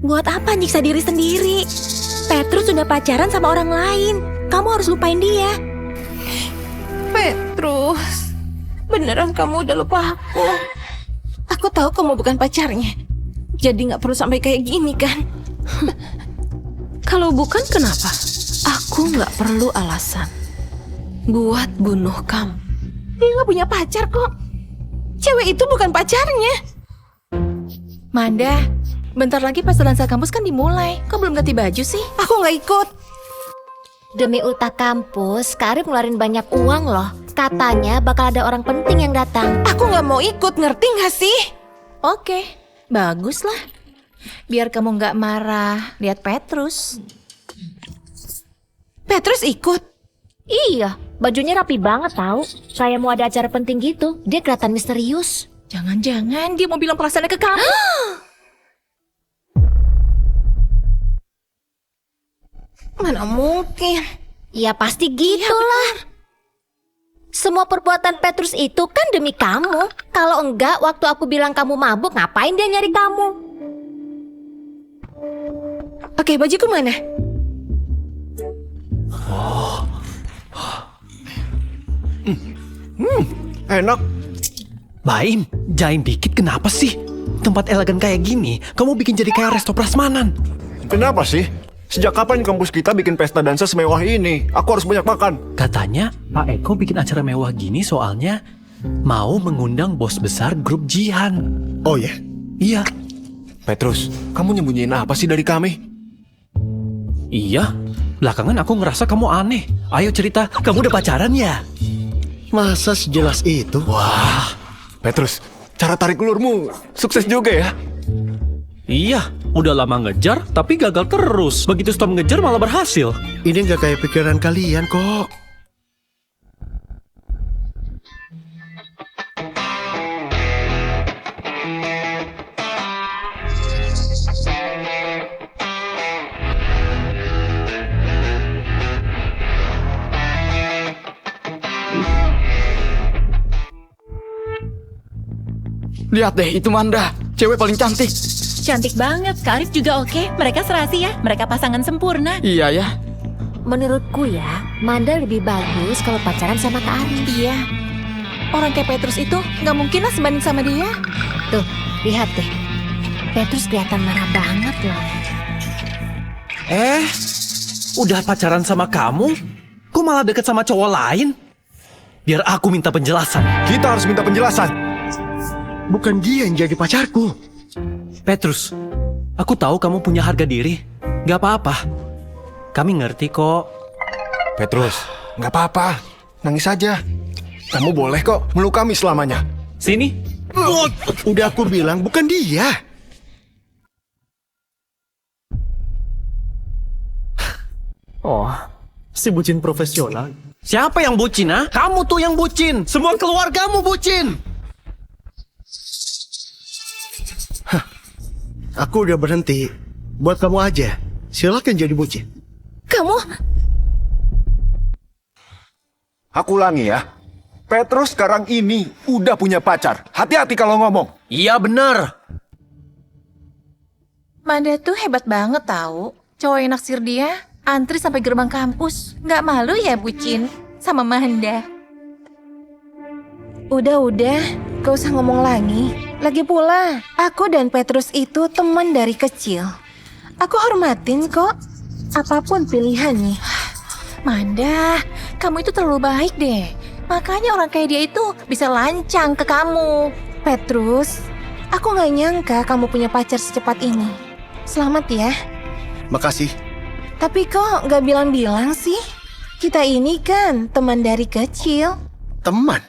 buat apa nyiksa diri sendiri? Petrus sudah pacaran sama orang lain. Kamu harus lupain dia. Petrus, beneran kamu udah lupa aku? Aku tahu kamu bukan pacarnya. Jadi gak perlu sampai kayak gini kan? Kalau bukan, kenapa? Aku nggak perlu alasan buat bunuh kamu. Dia gak punya pacar kok. Cewek itu bukan pacarnya. Manda, bentar lagi pas dansa kampus kan dimulai. Kok belum ganti baju sih? Aku nggak ikut. Demi ultah kampus, Kak Arif ngeluarin banyak uang loh. Katanya bakal ada orang penting yang datang. Aku nggak mau ikut, ngerti nggak sih? Oke, bagus lah. Biar kamu nggak marah, lihat Petrus. Petrus ikut? Iya, bajunya rapi banget tahu. Kayak mau ada acara penting gitu. Dia kelihatan misterius. Jangan-jangan dia mau bilang perasaannya ke kamu. Mana mungkin? Ya pasti gitulah. Semua perbuatan Petrus itu kan demi kamu. Kalau enggak, waktu aku bilang kamu mabuk, ngapain dia nyari kamu? Oke, bajuku mana? Enak. Baim, jaim dikit kenapa sih? Tempat elegan kayak gini, kamu bikin jadi kayak resto prasmanan. Kenapa sih? Sejak kapan kampus kita bikin pesta dansa semewah ini? Aku harus banyak makan. Katanya Pak Eko bikin acara mewah gini soalnya mau mengundang bos besar grup Jihan. Oh ya? Iya. Petrus, kamu nyembunyiin apa sih dari kami? Iya, belakangan aku ngerasa kamu aneh. Ayo cerita, kamu udah pacaran ya? Masa sejelas itu? Wah, Petrus, cara tarik ulurmu sukses juga ya? Iya, udah lama ngejar tapi gagal terus. Begitu stop ngejar malah berhasil. Ini nggak kayak pikiran kalian kok. Lihat deh, itu Manda. Cewek paling cantik. Cantik banget. Kak Arif juga oke. Mereka serasi ya. Mereka pasangan sempurna. Iya ya. Menurutku ya, Manda lebih bagus kalau pacaran sama Kak Arif. Iya. Orang kayak Petrus itu nggak mungkin lah sebanding sama dia. Tuh, lihat deh. Petrus kelihatan marah banget loh. Udah pacaran sama kamu? Kok malah deket sama cowok lain? Biar aku minta penjelasan. Kita harus minta penjelasan. Bukan dia yang jadi pacarku. Petrus, aku tahu kamu punya harga diri. Gak apa-apa. Kami ngerti kok. Petrus, nggak apa-apa. Nangis saja. Kamu boleh kok meluk kami selamanya. Sini. Udah aku bilang bukan dia. Oh, si bucin profesional. Siapa yang bucin, ah? Kamu tuh yang bucin. Semua keluargamu bucin. Aku udah berhenti. Buat kamu aja. Silakan jadi bucin. Kamu... Aku ulangi ya. Petrus sekarang ini udah punya pacar. Hati-hati kalau ngomong. Iya bener. Manda tuh hebat banget tahu. Cowok yang naksir dia antri sampai gerbang kampus. Nggak malu ya bucin sama Manda. Udah, gak usah ngomong lagi. Lagi pula, aku dan Petrus itu teman dari kecil. Aku hormatin kok, apapun pilihannya. Manda, kamu itu terlalu baik deh. Makanya orang kayak dia itu bisa lancang ke kamu. Petrus, aku gak nyangka kamu punya pacar secepat ini. Selamat ya. Makasih. Tapi kok gak bilang-bilang sih? Kita ini kan teman dari kecil. Teman?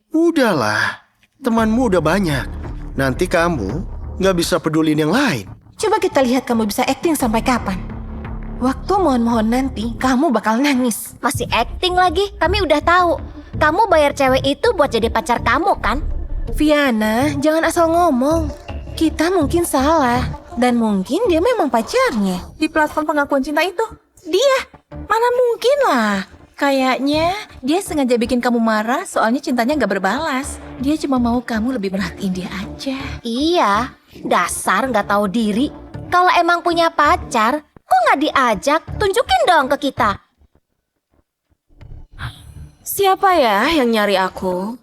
Udahlah, temanmu udah banyak. Nanti kamu nggak bisa pedulin yang lain. Coba kita lihat kamu bisa acting sampai kapan. Waktu mohon-mohon nanti, kamu bakal nangis. Masih acting lagi? Kami udah tahu. Kamu bayar cewek itu buat jadi pacar kamu kan? Viana, jangan asal ngomong. Kita mungkin salah. Dan mungkin dia memang pacarnya. Di platform pengakuan cinta itu, dia. Mana mungkin lah. Kayaknya dia sengaja bikin kamu marah soalnya cintanya gak berbalas. Dia cuma mau kamu lebih merhatiin dia aja. Iya, dasar nggak tahu diri. Kalau emang punya pacar, kok nggak diajak? Tunjukin dong ke kita. Siapa ya yang nyari aku?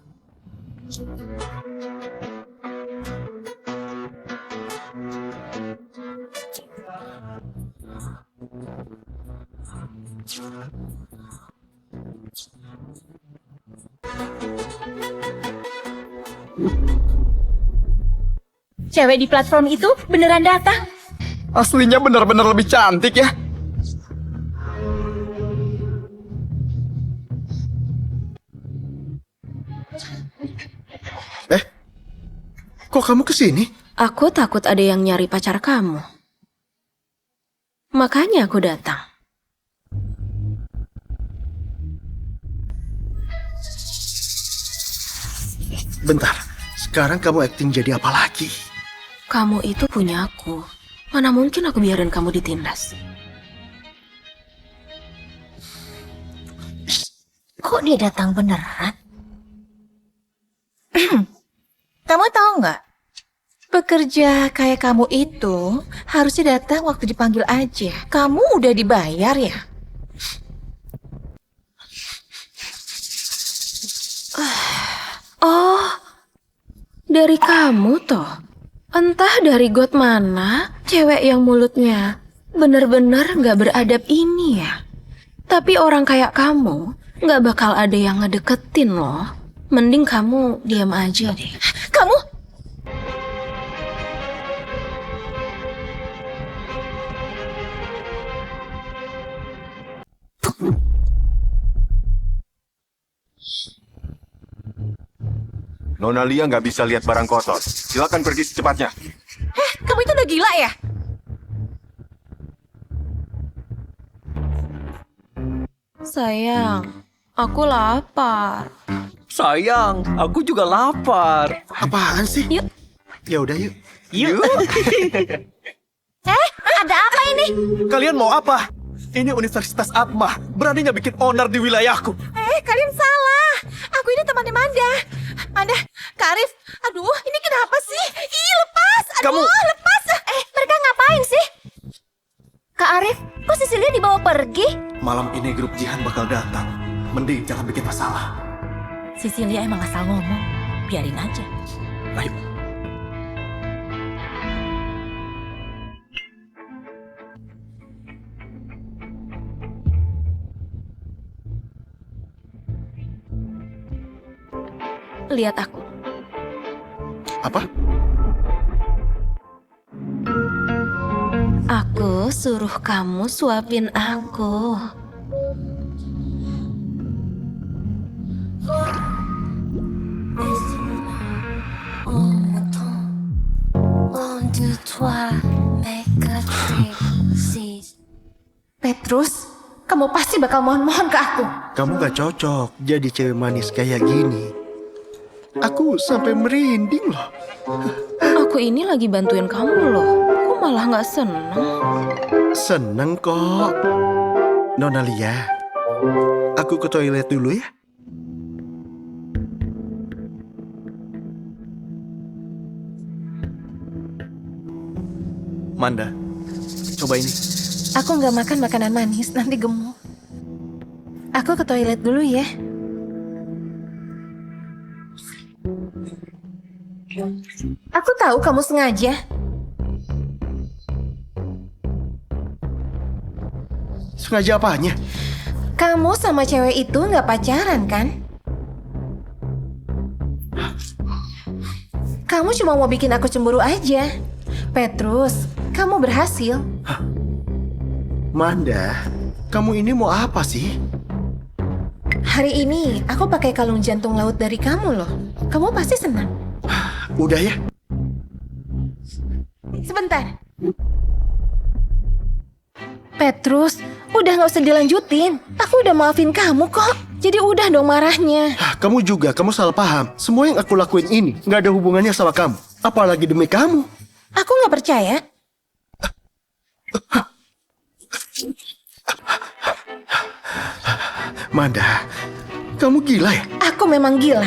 Cewek di platform itu beneran datang. Aslinya benar-benar lebih cantik ya. Kok kamu kesini? Aku takut ada yang nyari pacar kamu. Makanya aku datang. Bentar, sekarang kamu acting jadi apa lagi? Kamu itu punya aku. Mana mungkin aku biarin kamu ditindas. Kok dia datang beneran? Kamu tahu nggak? Pekerja kayak kamu itu harusnya datang waktu dipanggil aja. Kamu udah dibayar ya? Oh, dari kamu toh? Entah dari got mana, cewek yang mulutnya bener-bener gak beradab ini ya. Tapi orang kayak kamu gak bakal ada yang ngedeketin loh. Mending kamu diam aja deh. Kamu? Nona Lia nggak bisa lihat barang kotor. Silakan pergi secepatnya. Kamu itu udah gila ya? Sayang, aku lapar. Sayang, aku juga lapar. Apaan sih? Yuk. Ya udah yuk. Yuk. Ada apa ini? Kalian mau apa? Ini Universitas Atma. Beraninya bikin onar di wilayahku. Kalian salah. Aku ini temannya Manda. Manda, Kak Arif, aduh, kamu. Lepas! Mereka ngapain sih? Kak Arif, kok Cecilia dibawa pergi? Malam ini grup Jihan bakal datang. Mending jangan bikin masalah. Cecilia emang asal ngomong. Biarin aja. Ayo. Lihat aku. Apa? Aku suruh kamu suapin aku. Petrus, kamu pasti bakal mohon-mohon ke aku. Kamu gak cocok jadi cewek manis kayak gini. Aku sampai merinding loh. Aku ini lagi bantuin kamu loh. Kok malah gak seneng? Seneng kok. Nona Lia, aku ke toilet dulu ya. Manda, coba ini. Aku nggak makan makanan manis, nanti gemuk. Aku ke toilet dulu ya. Aku tahu kamu sengaja. Sengaja apanya? Kamu sama cewek itu nggak pacaran kan? Kamu cuma mau bikin aku cemburu aja. Petrus, kamu berhasil. Manda, kamu ini mau apa sih? Hari ini aku pakai kalung jantung laut dari kamu loh. Kamu pasti senang. Udah ya. Sebentar. Petrus, udah gak usah dilanjutin. Aku udah maafin kamu kok. Jadi udah dong marahnya. Kamu juga, kamu salah paham. Semua yang aku lakuin ini gak ada hubungannya sama kamu. Apalagi demi kamu. Aku gak percaya. Manda, kamu gila ya? Aku memang gila.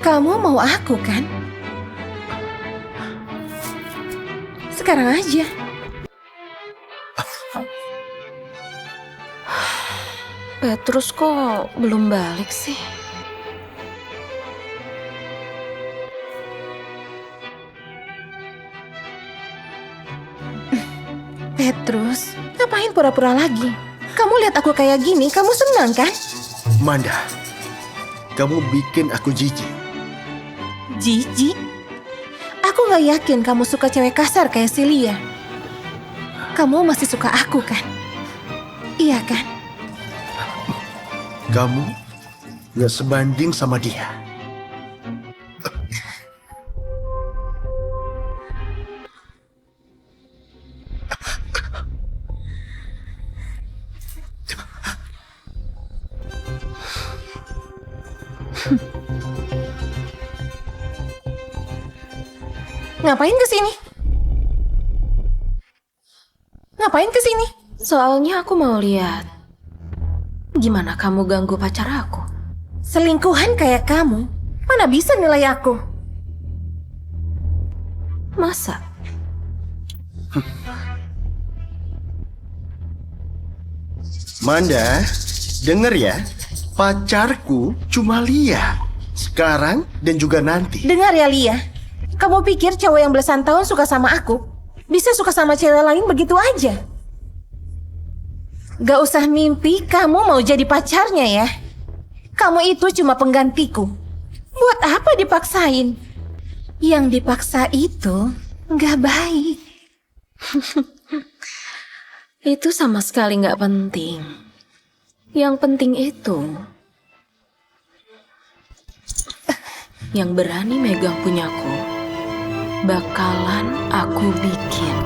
Kamu mau aku kan? Sekarang aja. Petrus kok belum balik sih? Petrus, ngapain pura-pura lagi? Kamu lihat aku kayak gini, kamu senang kan? Manda, kamu bikin aku jijik. Jijik? Aku gak yakin kamu suka cewek kasar kayak Celia. Kamu masih suka aku kan? Iya kan? Kamu gak sebanding sama dia. Ngapain kesini? Ngapain kesini? Soalnya aku mau lihat gimana kamu ganggu pacar aku. Selingkuhan kayak kamu, mana bisa nilai aku? Masa? Manda, denger ya. Pacarku cuma Lia. Sekarang dan juga nanti. Dengar ya Lia. Kamu pikir cowok yang belasan tahun suka sama aku bisa suka sama cewek lain begitu aja? Gak usah mimpi kamu mau jadi pacarnya ya. Kamu itu cuma penggantiku. Buat apa dipaksain? Yang dipaksa itu gak baik. Itu sama sekali gak penting. Yang penting itu yang berani megang punyaku bakalan aku bikin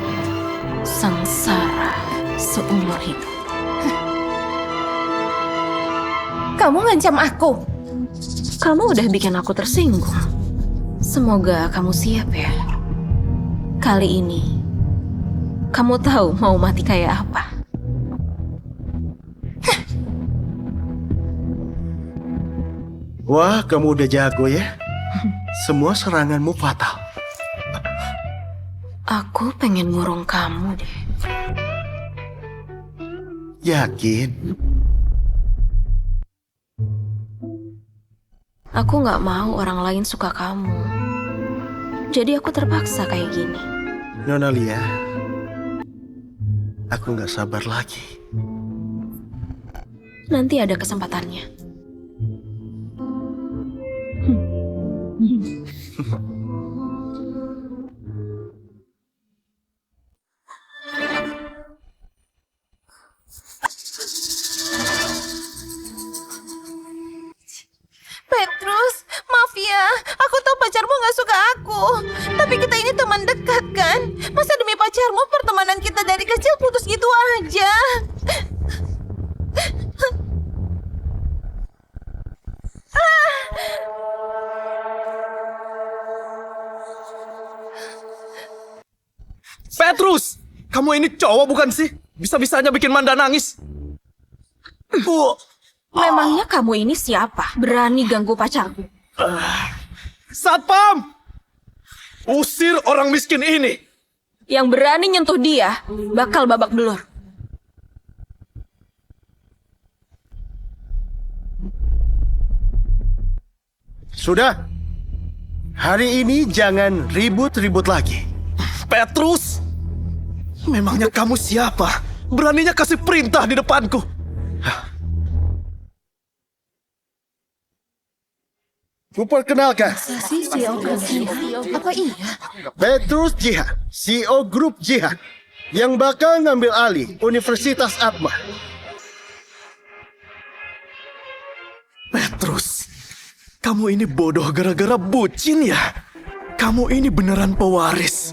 sengsara seumur hidup. Kamu ngancam aku. Kamu udah bikin aku tersinggung. Semoga kamu siap ya. Kali ini kamu tahu mau mati kayak apa. Wah, kamu udah jago ya. Semua seranganmu fatal. Aku pengen ngurung kamu deh. Yakin? Aku nggak mau orang lain suka kamu. Jadi aku terpaksa kayak gini. Nona Lia, aku nggak sabar lagi. Nanti ada kesempatannya. Petrus, maaf ya. Aku tahu pacarmu nggak suka aku. Tapi kita ini teman dekat kan? Masa demi pacarmu pertemanan kita dari kecil putus gitu aja? Petrus, kamu ini cowok bukan sih? Bisa-bisanya bikin Manda nangis. Memangnya kamu ini siapa? Berani ganggu pacarku? Satpam! Usir orang miskin ini. Yang berani nyentuh dia, bakal babak belur. Sudah. Hari ini jangan ribut-ribut lagi. Petrus! Memangnya kamu siapa? Beraninya kasih perintah di depanku. Kuperkenalkan, Apa iya? Petrus Jihan, CEO Grup Jihan, yang bakal ngambil alih Universitas Atma. Petrus, kamu ini bodoh gara-gara bucin ya? Kamu ini beneran pewaris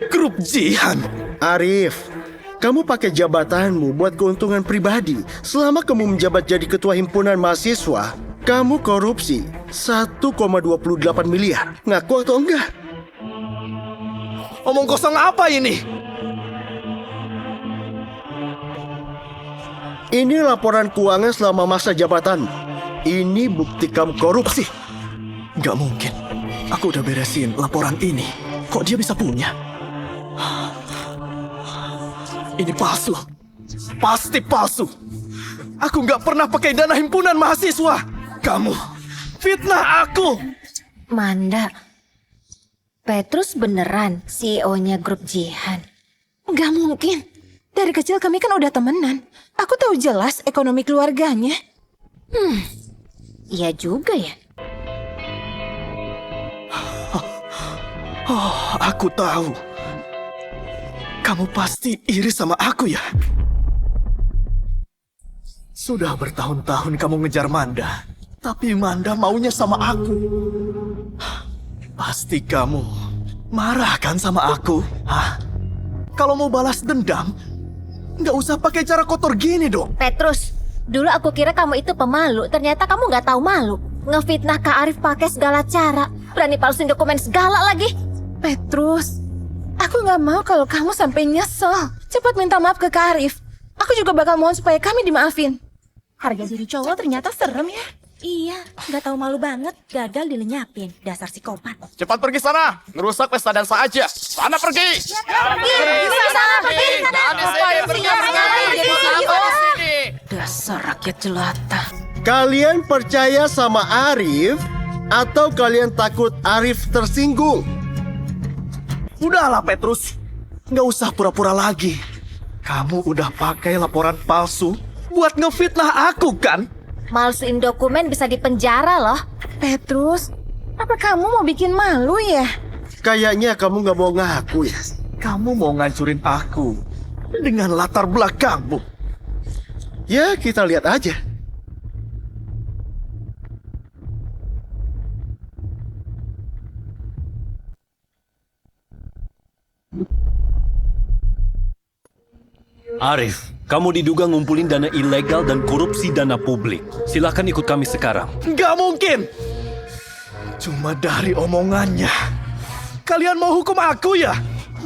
Grup Jihan. Arif, kamu pakai jabatanmu buat keuntungan pribadi. Selama kamu menjabat jadi ketua himpunan mahasiswa, kamu korupsi 1,28 miliar. Ngaku atau enggak? Omong kosong apa ini? Ini laporan keuangan selama masa jabatanmu. Ini bukti kamu korupsi. Nggak mungkin. Aku udah beresin laporan ini. Kok dia bisa punya? Ini palsu. Pasti palsu. Aku nggak pernah pakai dana himpunan mahasiswa. Kamu fitnah aku. Manda, Petrus beneran CEO-nya Grup Jihan? Nggak mungkin. Dari kecil kami kan udah temenan. Aku tahu jelas ekonomi keluarganya. Iya juga ya. Oh, aku tahu. Kamu pasti iri sama aku ya? Sudah bertahun-tahun kamu ngejar Manda, tapi Manda maunya sama aku. Pasti kamu marah kan sama aku? Hah? Kalau mau balas dendam, nggak usah pakai cara kotor gini dong. Petrus, dulu aku kira kamu itu pemalu, ternyata kamu nggak tahu malu. Ngefitnah Kak Arif pakai segala cara, berani palsuin dokumen segala lagi. Petrus, aku nggak mau kalau kamu sampai nyesel. Cepat minta maaf ke Kak Arif. Aku juga bakal mohon supaya kami dimaafin. Harga diri cowok ternyata serem ya. Iya, nggak tahu malu banget, gagal dilenyapin. Dasar psikopat. Cepat pergi sana, ngerusak pesta dansa aja. Sana pergi. Dasar rakyat jelata. Kalian percaya sama Arif atau kalian takut Arif tersinggung? Udahlah Petrus, nggak usah pura-pura lagi. Kamu udah pakai laporan palsu buat ngefitnah aku kan? Malsuin dokumen bisa dipenjara loh. Petrus, apa kamu mau bikin malu ya? Kayaknya kamu nggak mau ngaku ya. Kamu mau ngancurin aku dengan latar belakangmu. Ya, kita lihat aja. Arif, kamu diduga ngumpulin dana ilegal dan korupsi dana publik. Silahkan ikut kami sekarang. Nggak mungkin. Cuma dari omongannya. Kalian mau hukum aku ya?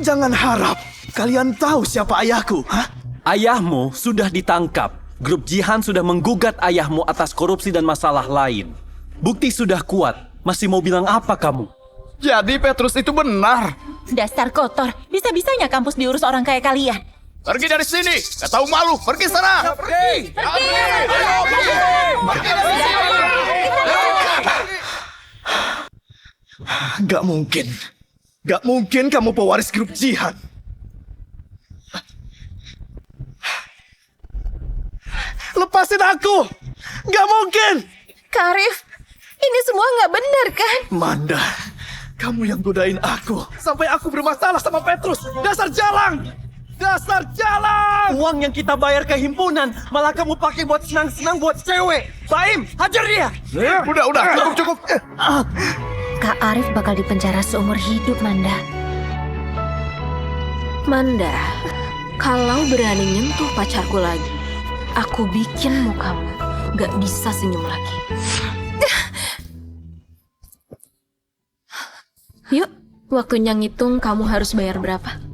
Jangan harap kalian tahu siapa ayahku, hah? Ayahmu sudah ditangkap. Grup Jihan sudah menggugat ayahmu atas korupsi dan masalah lain. Bukti sudah kuat. Masih mau bilang apa kamu? Jadi Petrus itu benar. Dasar kotor, bisa-bisanya kampus diurus orang kayak kalian. Pergi dari sini, gak tahu malu. Pergi sana. Pergi. Gak mungkin. Gak mungkin kamu pewaris grup jihad. Lepasin aku. Gak mungkin. Kak Arif, ini semua nggak benar kan? Manda, kamu yang godain aku. Sampai aku bermasalah sama Petrus. Dasar jalang. Dasar jalang. Uang yang kita bayar ke himpunan malah kamu pakai buat senang-senang buat cewek. Baim, hajar dia. Udah, cukup. Kak Arif bakal dipenjara seumur hidup, Manda. Manda, kalau berani nyentuh pacarku lagi, aku bikin mukamu gak bisa senyum lagi. Yuk, waktunya ngitung kamu harus bayar berapa.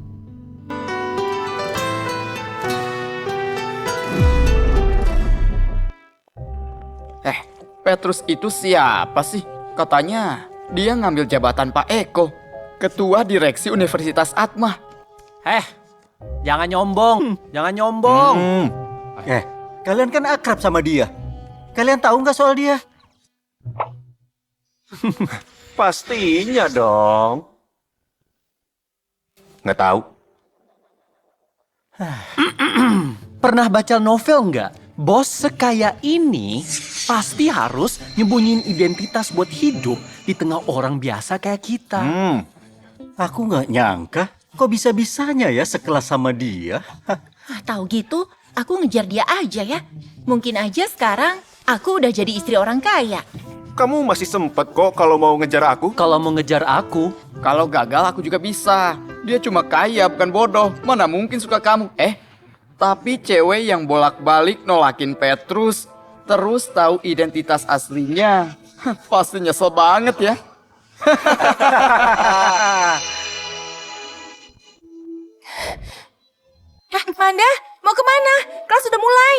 Petrus itu siapa sih? Katanya dia ngambil jabatan Pak Eko, Ketua Direksi Universitas Atma. Jangan nyombong. Jangan nyombong. Kalian kan akrab sama dia. Kalian tahu nggak soal dia? Pastinya dong. Nggak tahu. Pernah baca novel nggak? Bos sekaya ini pasti harus nyembunyiin identitas buat hidup di tengah orang biasa kayak kita. Aku nggak nyangka. Kok bisa-bisanya ya sekelas sama dia? Tahu gitu, aku ngejar dia aja ya. Mungkin aja sekarang aku udah jadi istri orang kaya. Kamu masih sempet kok kalau mau ngejar aku. Kalau mau ngejar aku, Kalau gagal aku juga bisa. Dia cuma kaya bukan bodoh. Mana mungkin suka kamu? Tapi cewek yang bolak-balik nolakin Petrus, terus tahu identitas aslinya, pasti nyesel banget ya. Manda, mau kemana? Kelas sudah mulai.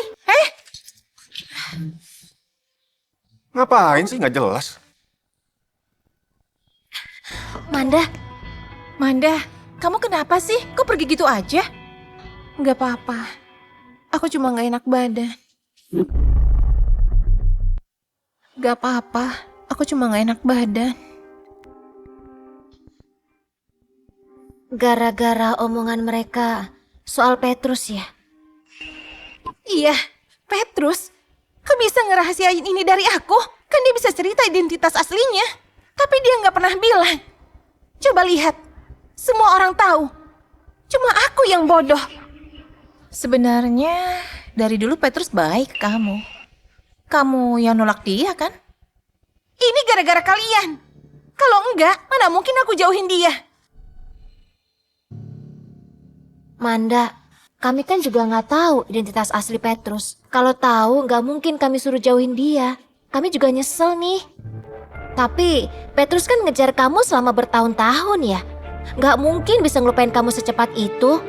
Ngapain sih nggak jelas? Manda, kamu kenapa sih? Kok pergi gitu aja? Nggak apa-apa. Aku cuma nggak enak badan. Nggak apa-apa. Aku cuma nggak enak badan. Gara-gara omongan mereka soal Petrus ya? Iya, Petrus. Kok bisa ngerahasiain ini dari aku? Kan dia bisa cerita identitas aslinya. Tapi dia nggak pernah bilang. Coba lihat. Semua orang tahu. Cuma aku yang bodoh. Sebenarnya dari dulu Petrus baik ke kamu. Kamu yang nolak dia kan? Ini gara-gara kalian. Kalau enggak, mana mungkin aku jauhin dia. Manda, kami kan juga nggak tahu identitas asli Petrus. Kalau tahu, nggak mungkin kami suruh jauhin dia. Kami juga nyesel nih. Tapi Petrus kan ngejar kamu selama bertahun-tahun ya. Nggak mungkin bisa ngelupain kamu secepat itu.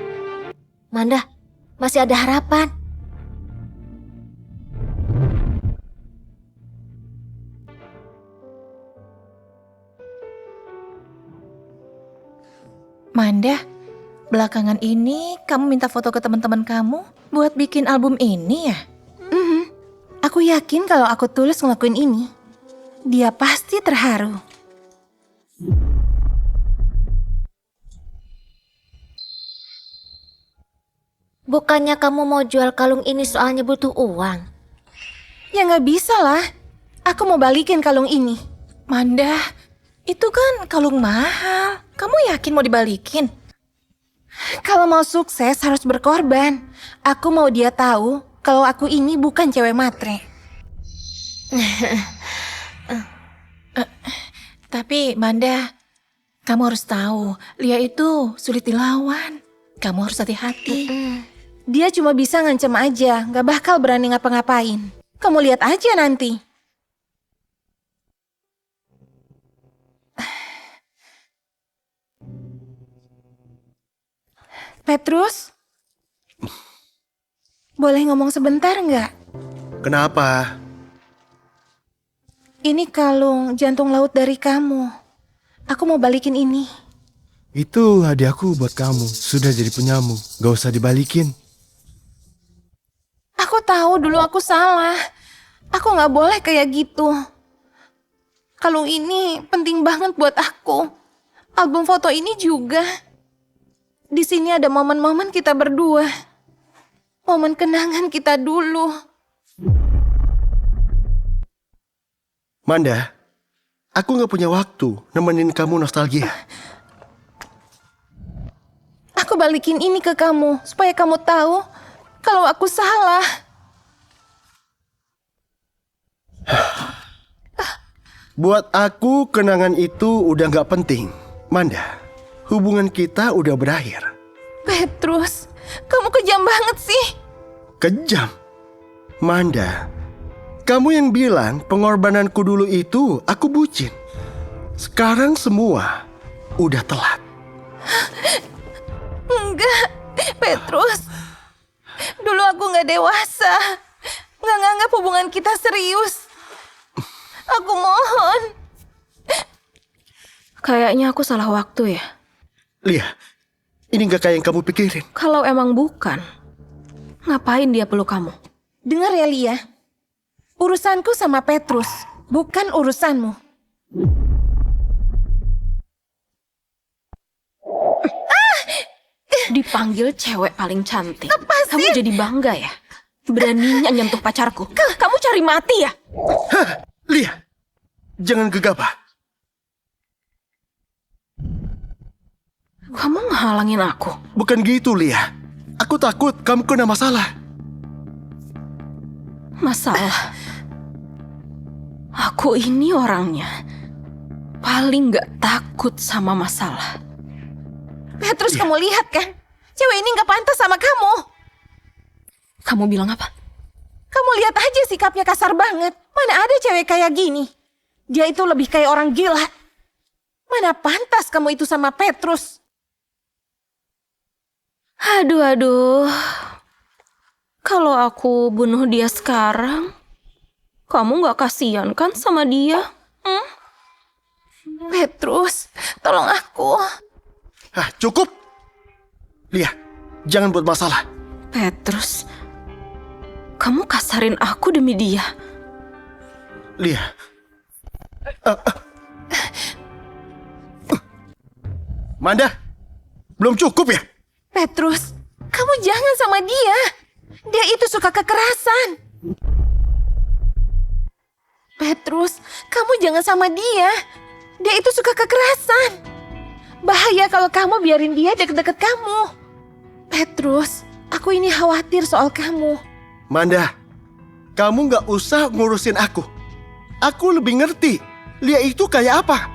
Manda, masih ada harapan. Manda, belakangan ini kamu minta foto ke teman-teman kamu buat bikin album ini ya? Aku yakin kalau aku tulus ngelakuin ini, dia pasti terharu. Bukannya kamu mau jual kalung ini soalnya butuh uang? Ya nggak bisa lah. Aku mau balikin kalung ini. Manda, itu kan kalung mahal. Kamu yakin mau dibalikin? Kalau mau sukses harus berkorban. Aku mau dia tahu kalau aku ini bukan cewek matre. Tapi Manda, kamu harus tahu, Lia itu sulit dilawan. Kamu harus hati-hati. Dia cuma bisa ngancem aja, nggak bakal berani ngapa-ngapain. Kamu lihat aja nanti. Petrus? Boleh ngomong sebentar nggak? Kenapa? Ini kalung jantung laut dari kamu. Aku mau balikin ini. Itu hadiah aku buat kamu. Sudah jadi punyamu. Gak usah dibalikin. Aku tahu dulu aku salah. Aku gak boleh kayak gitu. Kalung ini penting banget buat aku. Album foto ini juga. Di sini ada momen-momen kita berdua. Momen kenangan kita dulu. Manda, aku gak punya waktu nemenin kamu nostalgia. Aku balikin ini ke kamu supaya kamu tahu kalau aku salah. Buat aku kenangan itu udah gak penting. Manda, hubungan kita udah berakhir. Petrus, kamu kejam banget sih. Kejam? Manda, kamu yang bilang pengorbananku dulu itu aku bucin. Sekarang semua udah telat. Enggak, Petrus. Dulu aku gak dewasa. Gak nganggap hubungan kita serius. Aku mohon. Kayaknya aku salah waktu ya. Lia, ini gak kayak yang kamu pikirin. Kalau emang bukan, ngapain dia peluk kamu? Dengar ya Lia. Urusanku sama Petrus, bukan urusanmu. Dipanggil cewek paling cantik. Kamu jadi bangga ya? Beraninya nyentuh pacarku. Kamu cari mati ya? Hah, Lia, jangan gegabah. Kamu ngehalangin aku. Bukan gitu, Lia. Aku takut kamu kena masalah. Masalah? Aku ini orangnya paling gak takut sama masalah. Petrus, kamu lihat kan? Cewek ini gak pantas sama kamu. Kamu bilang apa? Kamu lihat aja sikapnya kasar banget. Mana ada cewek kayak gini? Dia itu lebih kayak orang gila. Mana pantas kamu itu sama Petrus? Aduh. Kalau aku bunuh dia sekarang, kamu gak kasihan kan sama dia? Petrus, tolong aku. Cukup. Lia, jangan buat masalah. Petrus, kamu kasarin aku demi dia. Lia. Manda, belum cukup ya? Petrus, kamu jangan sama dia. Dia itu suka kekerasan. Petrus, kamu jangan sama dia. Dia itu suka kekerasan. Bahaya kalau kamu biarin dia deket-deket kamu. Petrus, aku ini khawatir soal kamu. Manda, kamu gak usah ngurusin aku. Aku lebih ngerti Lia itu kayak apa.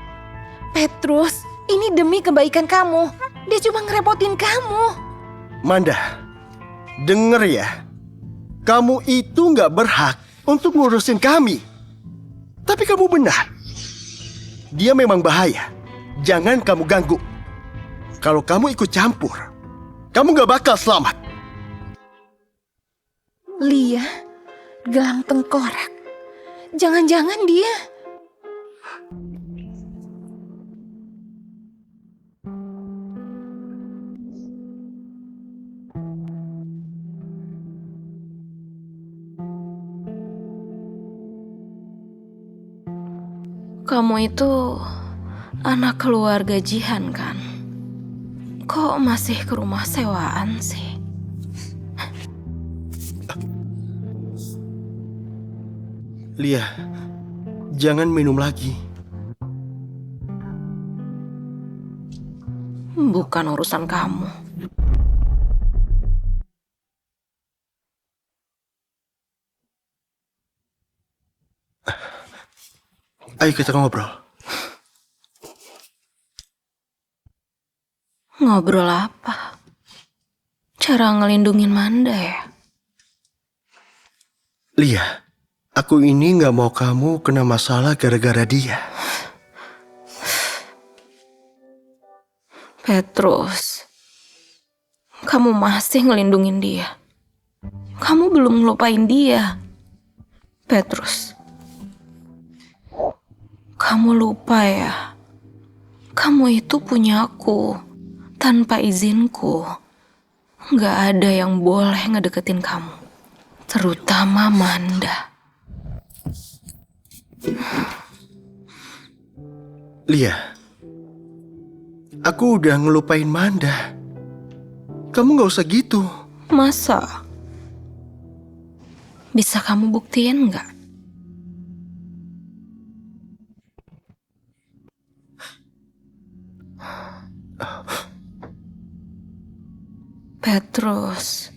Petrus, ini demi kebaikan kamu. Dia cuma ngerepotin kamu. Manda, denger ya. Kamu itu gak berhak untuk ngurusin kami. Tapi kamu benar. Dia memang bahaya. Jangan kamu ganggu. Kalau kamu ikut campur, kamu gak bakal selamat. Lia, gelang tengkorak. Jangan-jangan dia... Kamu itu anak keluarga Jihan kan? Kok masih ke rumah sewaan sih? Lia, jangan minum lagi. Bukan urusan kamu. Ayo kita ngobrol. Ngobrol apa? Cara ngelindungin Manda ya? Lia, aku ini gak mau kamu kena masalah gara-gara dia. Petrus, kamu masih ngelindungin dia. Kamu belum ngelupain dia. Petrus, Kamu lupa ya? Kamu itu punya aku. Tanpa izinku, nggak ada yang boleh ngedeketin kamu. Terutama Manda. Lia, aku udah ngelupain Manda. Kamu nggak usah gitu. Masa? Bisa kamu buktiin nggak? Petrus,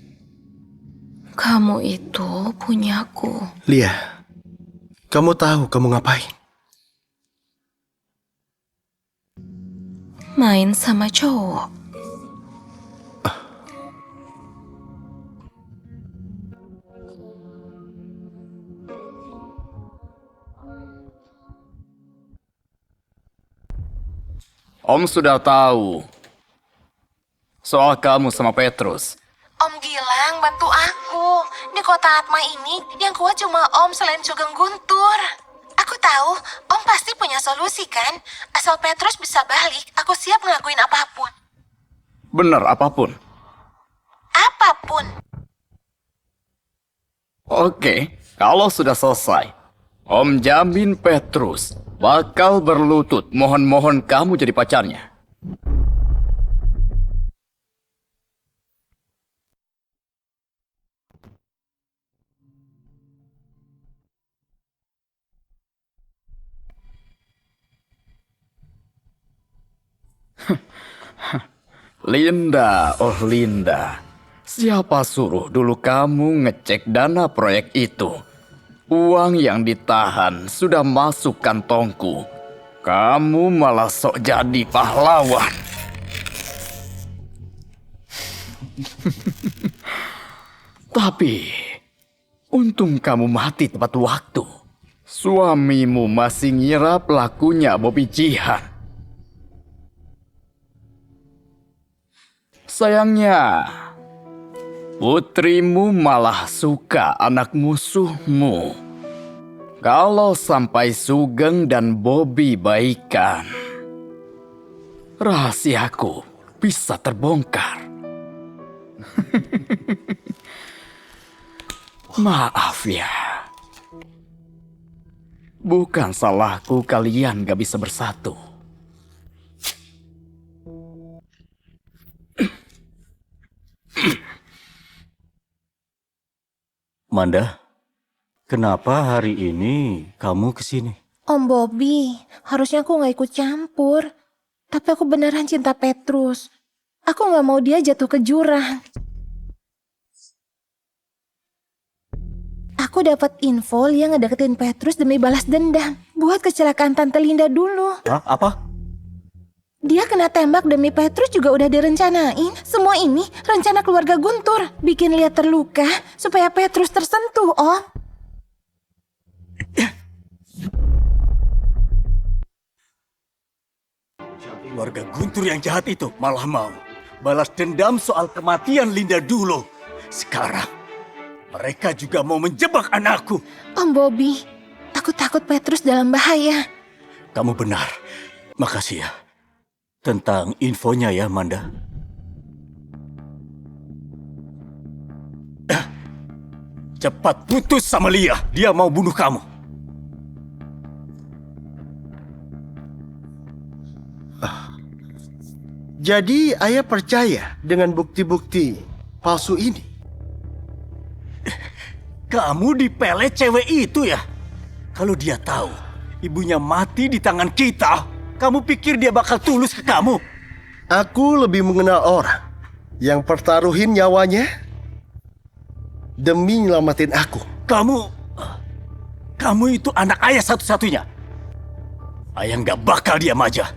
kamu itu punyaku. Lia, kamu tahu kamu ngapain? Main sama cowok. Om sudah tahu soal kamu sama Petrus. Om Gilang, bantu aku. Di kota Atma ini, yang kuat cuma Om selain Sugeng Guntur. Aku tahu, Om pasti punya solusi kan? Asal Petrus bisa balik, aku siap ngelakuin apapun. Bener apapun. Apapun. Oke, kalau sudah selesai, Om jamin Petrus bakal berlutut mohon-mohon kamu jadi pacarnya. Linda, oh Linda, siapa suruh dulu kamu ngecek dana proyek itu? Uang yang ditahan sudah masuk kantongku. Kamu malah sok jadi pahlawan. Tapi, untung kamu mati tepat waktu. Suamimu masih ngira pelakunya Bobby Jihan. Sayangnya, putrimu malah suka anak musuhmu. Kalau sampai Sugeng dan Bobby baikan, rahasiaku bisa terbongkar. Maaf ya. Bukan salahku kalian gak bisa bersatu. Manda, kenapa hari ini kamu kesini? Om Bobby, harusnya aku nggak ikut campur. Tapi aku beneran cinta Petrus. Aku nggak mau dia jatuh ke jurang. Aku dapat info Lia ngedeketin Petrus demi balas dendam. Buat kecelakaan Tante Linda dulu. Hah? Apa? Dia kena tembak demi Petrus juga udah direncanain. Semua ini rencana keluarga Guntur. Bikin Lia terluka supaya Petrus tersentuh, Om. Keluarga Guntur yang jahat itu malah mau balas dendam soal kematian Linda dulu. Sekarang mereka juga mau menjebak anakku. Om Bobby, aku takut Petrus dalam bahaya. Kamu benar. Makasih ya. Tentang infonya ya, Manda. Cepat putus sama Lia. Dia mau bunuh kamu. Jadi ayah percaya dengan bukti-bukti palsu ini? Kamu dipelet cewek itu ya? Kalau dia tahu ibunya mati di tangan kita, kamu pikir dia bakal tulus ke kamu? Aku lebih mengenal orang yang pertaruhin nyawanya demi nyelamatin aku. Kamu itu anak ayah satu-satunya. Ayah nggak bakal diam aja.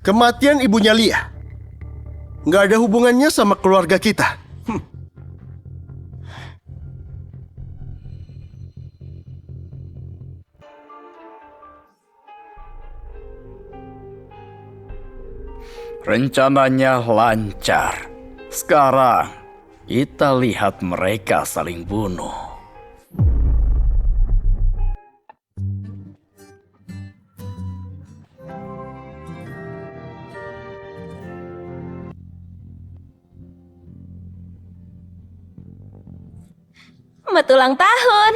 Kematian ibunya Lia nggak ada hubungannya sama keluarga kita. Rencananya lancar. Sekarang kita lihat mereka saling bunuh. Selamat ulang tahun.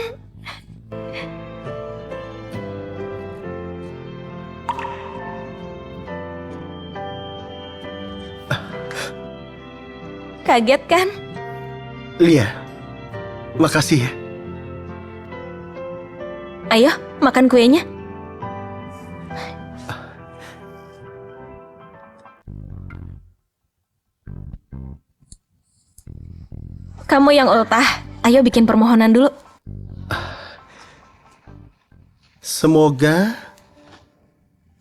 Kaget kan? Lia, makasih ya. Ayo, makan kuenya. Kamu yang ultah. Ayo bikin permohonan dulu. Semoga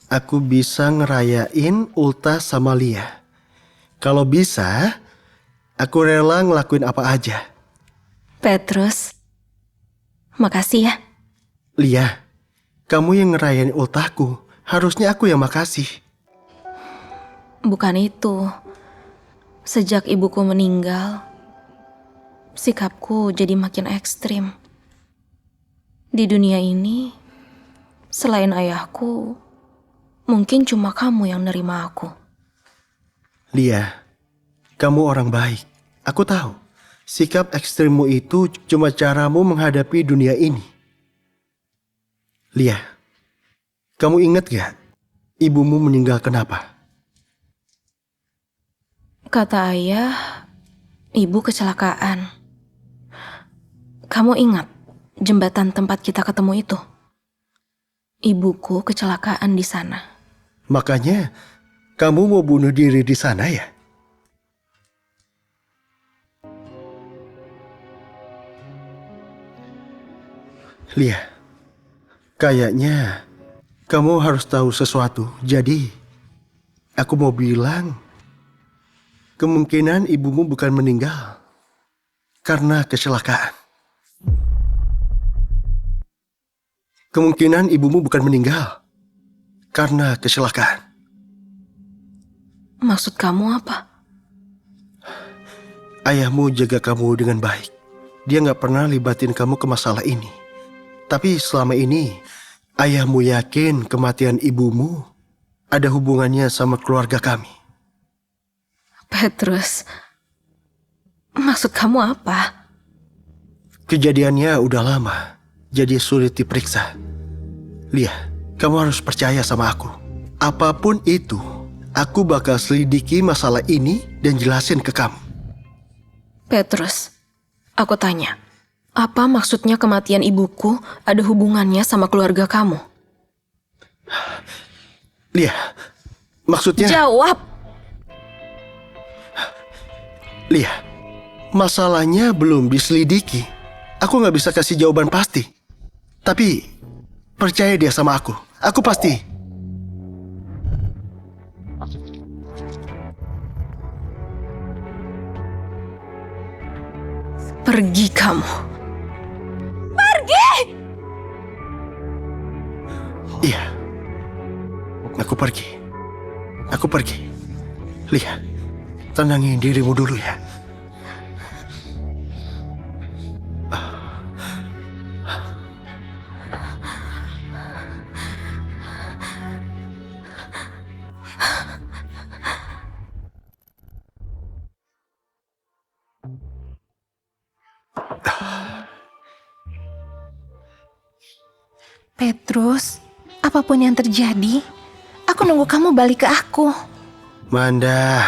aku bisa ngerayain ultah sama Lia. Kalau bisa, aku rela ngelakuin apa aja. Petrus, makasih ya. Lia, kamu yang ngerayain ultahku. Harusnya aku yang makasih. Bukan itu. Sejak ibuku meninggal, sikapku jadi makin ekstrim. Di dunia ini, selain ayahku, mungkin cuma kamu yang nerima aku. Lia, kamu orang baik. Aku tahu, sikap ekstrimmu itu cuma caramu menghadapi dunia ini. Lia, kamu ingat gak ibumu meninggal kenapa? Kata ayah, ibu kecelakaan. Kamu ingat jembatan tempat kita ketemu itu? Ibuku kecelakaan di sana. Makanya kamu mau bunuh diri di sana ya? Lia, kayaknya kamu harus tahu sesuatu. Jadi, aku mau bilang, kemungkinan ibumu bukan meninggal karena kecelakaan. Kemungkinan ibumu bukan meninggal karena kecelakaan. Maksud kamu apa? Ayahmu jaga kamu dengan baik. Dia nggak pernah libatin kamu ke masalah ini. Tapi selama ini, ayahmu yakin kematian ibumu ada hubungannya sama keluarga kami. Petrus, maksud kamu apa? Kejadiannya udah lama, jadi sulit diperiksa. Lia, kamu harus percaya sama aku. Apapun itu, aku bakal selidiki masalah ini dan jelasin ke kamu. Petrus, aku tanya, apa maksudnya kematian ibuku ada hubungannya sama keluarga kamu? Lia, maksudnya... Jawab! Lia, masalahnya belum diselidiki. Aku nggak bisa kasih jawaban pasti. Tapi, percaya dia sama aku. Aku pasti. Pergi kamu. Pergi! Iya. Aku pergi. Aku pergi. Lia, tenangin dirimu dulu ya. Petrus, apapun yang terjadi, aku nunggu kamu balik ke aku. Manda,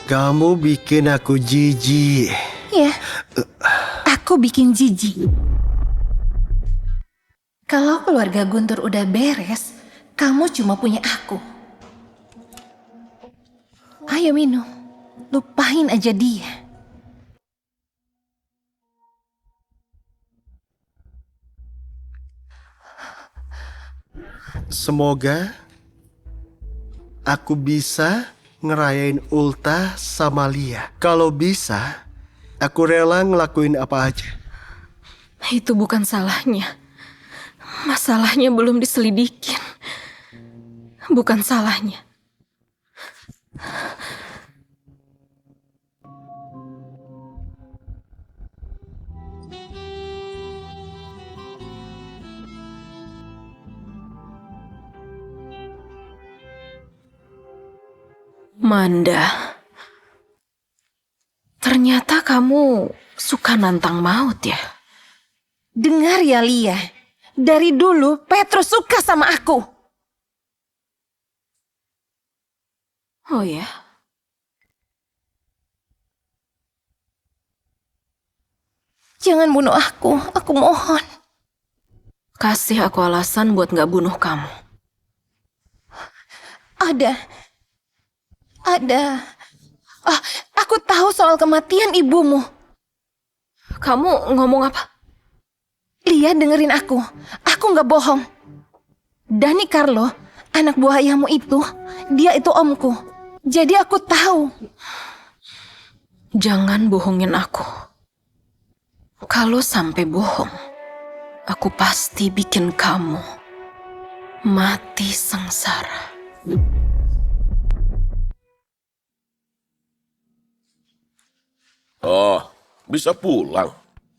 kamu bikin aku jijik. Ya, aku bikin jijik. Kalau keluarga Guntur udah beres, kamu cuma punya aku. Ayo minum, lupain aja dia. Semoga aku bisa ngerayain ultah sama Lia. Kalau bisa, aku rela ngelakuin apa aja. Itu bukan salahnya. Masalahnya belum diselidikin. Bukan salahnya. Manda, ternyata kamu suka nantang maut ya? Dengar ya Lia, dari dulu Petrus suka sama aku. Oh ya? Jangan bunuh aku mohon. Kasih aku alasan buat gak bunuh kamu. Ada. Aku tahu soal kematian ibumu. Kamu ngomong apa? Lia, dengerin aku. Aku nggak bohong. Dani Carlo, anak buah ayahmu itu, dia itu omku. Jadi aku tahu. Jangan bohongin aku. Kalau sampai bohong, aku pasti bikin kamu mati sengsara. Oh, bisa pulang.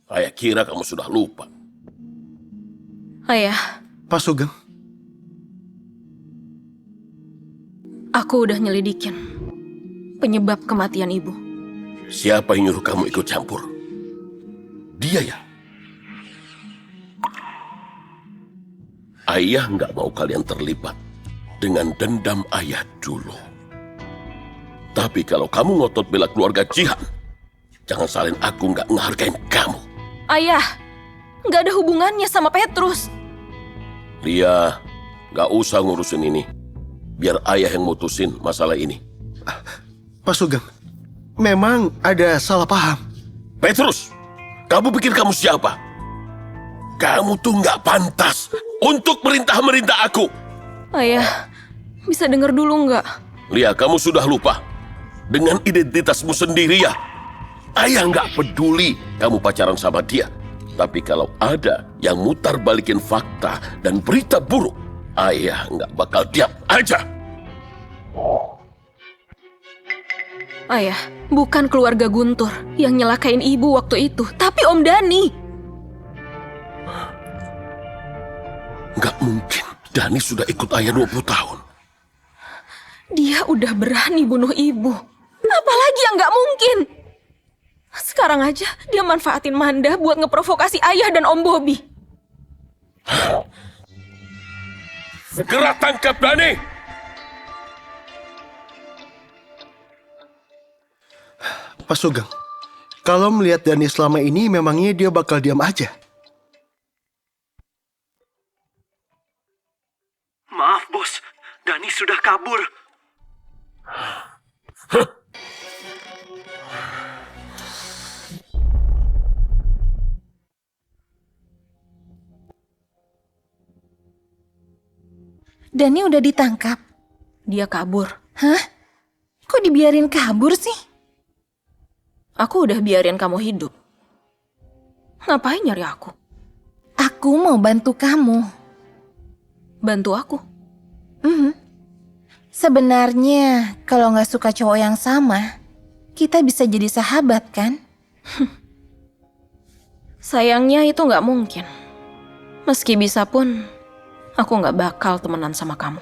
Saya kira kamu sudah lupa. Ayah, Pak Sugeng, aku udah nyelidikin penyebab kematian ibu. Siapa yang nyuruh kamu ikut campur? Dia ya? Ayah nggak mau kalian terlibat dengan dendam ayah dulu. Tapi kalau kamu ngotot bela keluarga Jihan, jangan salin aku nggak ngehargain kamu. Ayah, nggak ada hubungannya sama Petrus. Lia, nggak usah ngurusin ini. Biar ayah yang mutusin masalah ini. Pak Sugeng, memang ada salah paham. Petrus, kamu pikir kamu siapa? Kamu tuh nggak pantas untuk merintah-merintah aku. Ayah, bisa denger dulu nggak? Lia, kamu sudah lupa dengan identitasmu sendiri ya. Ayah nggak peduli kamu pacaran sama dia. Tapi kalau ada yang mutar balikin fakta dan berita buruk, ayah nggak bakal diam aja. Ayah, bukan keluarga Guntur yang nyelakain ibu waktu itu, tapi Om Dani. Nggak mungkin. Dani sudah ikut ayah 20 tahun. Dia udah berani bunuh ibu. Apalagi yang nggak mungkin? Sekarang aja dia manfaatin Manda buat ngeprovokasi ayah dan Om Bobby. Segera tangkap Dani! Pak Sugeng, kalau melihat Dani selama ini, memangnya dia bakal diam aja? Maaf bos, Dani sudah kabur. Dani udah ditangkap. Dia kabur. Hah? Kok dibiarin kabur sih? Aku udah biarin kamu hidup. Ngapain nyari aku? Aku mau bantu kamu. Bantu aku? Sebenarnya kalau nggak suka cowok yang sama, kita bisa jadi sahabat kan? Sayangnya itu nggak mungkin. Meski bisa pun, aku nggak bakal temenan sama kamu.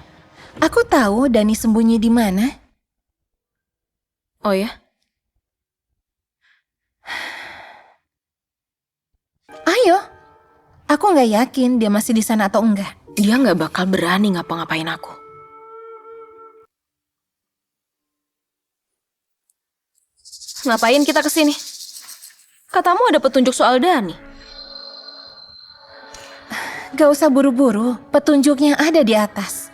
Aku tahu Dani sembunyi di mana. Oh ya? Ayo. Aku nggak yakin dia masih di sana atau enggak. Dia nggak bakal berani ngapa-ngapain aku. Ngapain kita kesini? Katamu ada petunjuk soal Dani. Gak usah buru-buru, petunjuknya ada di atas.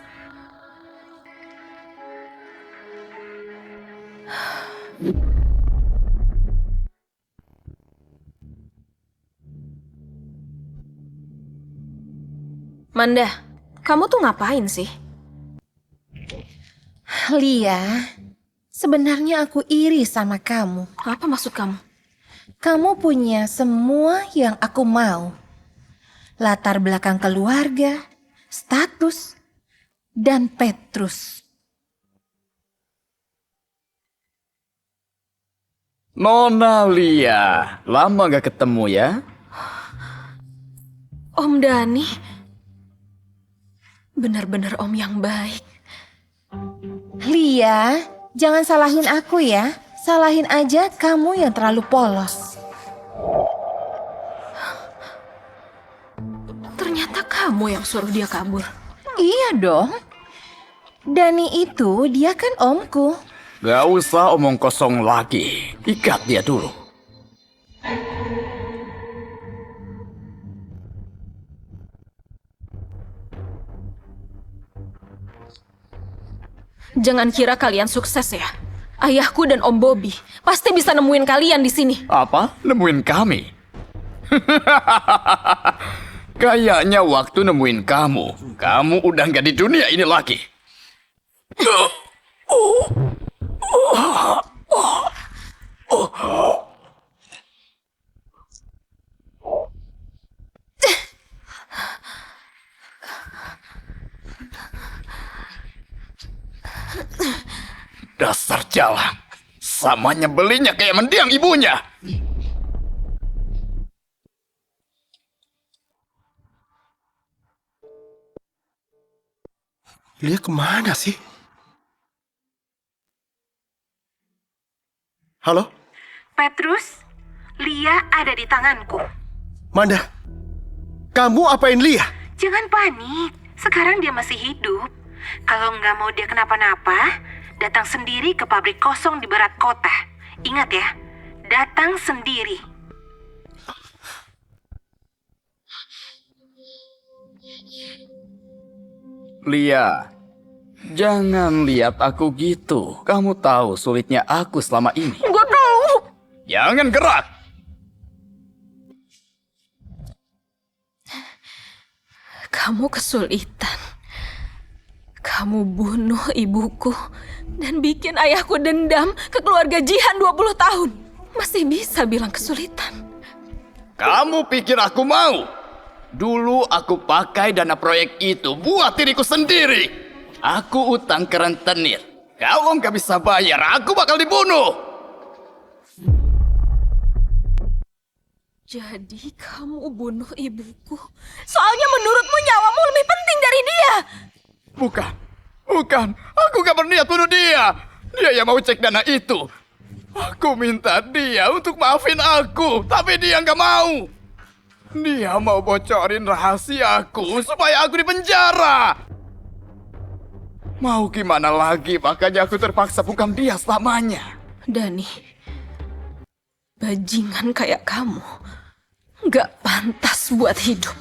Manda, kamu tuh ngapain sih? Lia, sebenarnya aku iri sama kamu. Apa maksud kamu? Kamu punya semua yang aku mau. Latar belakang keluarga, status, dan Petrus. Nona Lia, lama gak ketemu ya? Om Dani, benar-benar om yang baik. Lia, jangan salahin aku ya. Salahin aja kamu yang terlalu polos. kamu yang suruh dia kabur. Iya dong. Dani itu dia kan omku. Gak usah omong kosong lagi. Ikat dia dulu. Jangan kira kalian sukses ya. Ayahku dan Om Bobby pasti bisa nemuin kalian di sini. Apa? Nemuin kami? Kayaknya waktu nemuin kamu udah nggak di dunia ini lagi. Dasar jalan. Sama nyebelinya kayak mendiang ibunya. Lia kemana sih? Halo? Petrus, Lia ada di tanganku. Manda, kamu apain Lia? Jangan panik, sekarang dia masih hidup. Kalau nggak mau dia kenapa-napa, datang sendiri ke pabrik kosong di barat kota. Ingat ya, datang sendiri. Lia, jangan lihat aku gitu. Kamu tahu sulitnya aku selama ini. Gue tahu. Jangan gerak. Kamu kesulitan. Kamu bunuh ibuku dan bikin ayahku dendam ke keluarga Jihan 20 tahun. Masih bisa bilang kesulitan. Kamu pikir aku mau? Dulu aku pakai dana proyek itu buat diriku sendiri. Aku utang ke rentenir. Kalau nggak bisa bayar, aku bakal dibunuh. Jadi kamu bunuh ibuku. Soalnya menurutmu nyawamu lebih penting dari dia. Bukan. Aku gak berniat bunuh dia. Dia yang mau cek dana itu. Aku minta dia untuk maafin aku, tapi dia gak mau. Dia mau bocorin rahasiaku supaya aku dipenjara. Mau gimana lagi, makanya aku terpaksa bungkam dia selamanya. Dani, bajingan kayak kamu gak pantas buat hidup.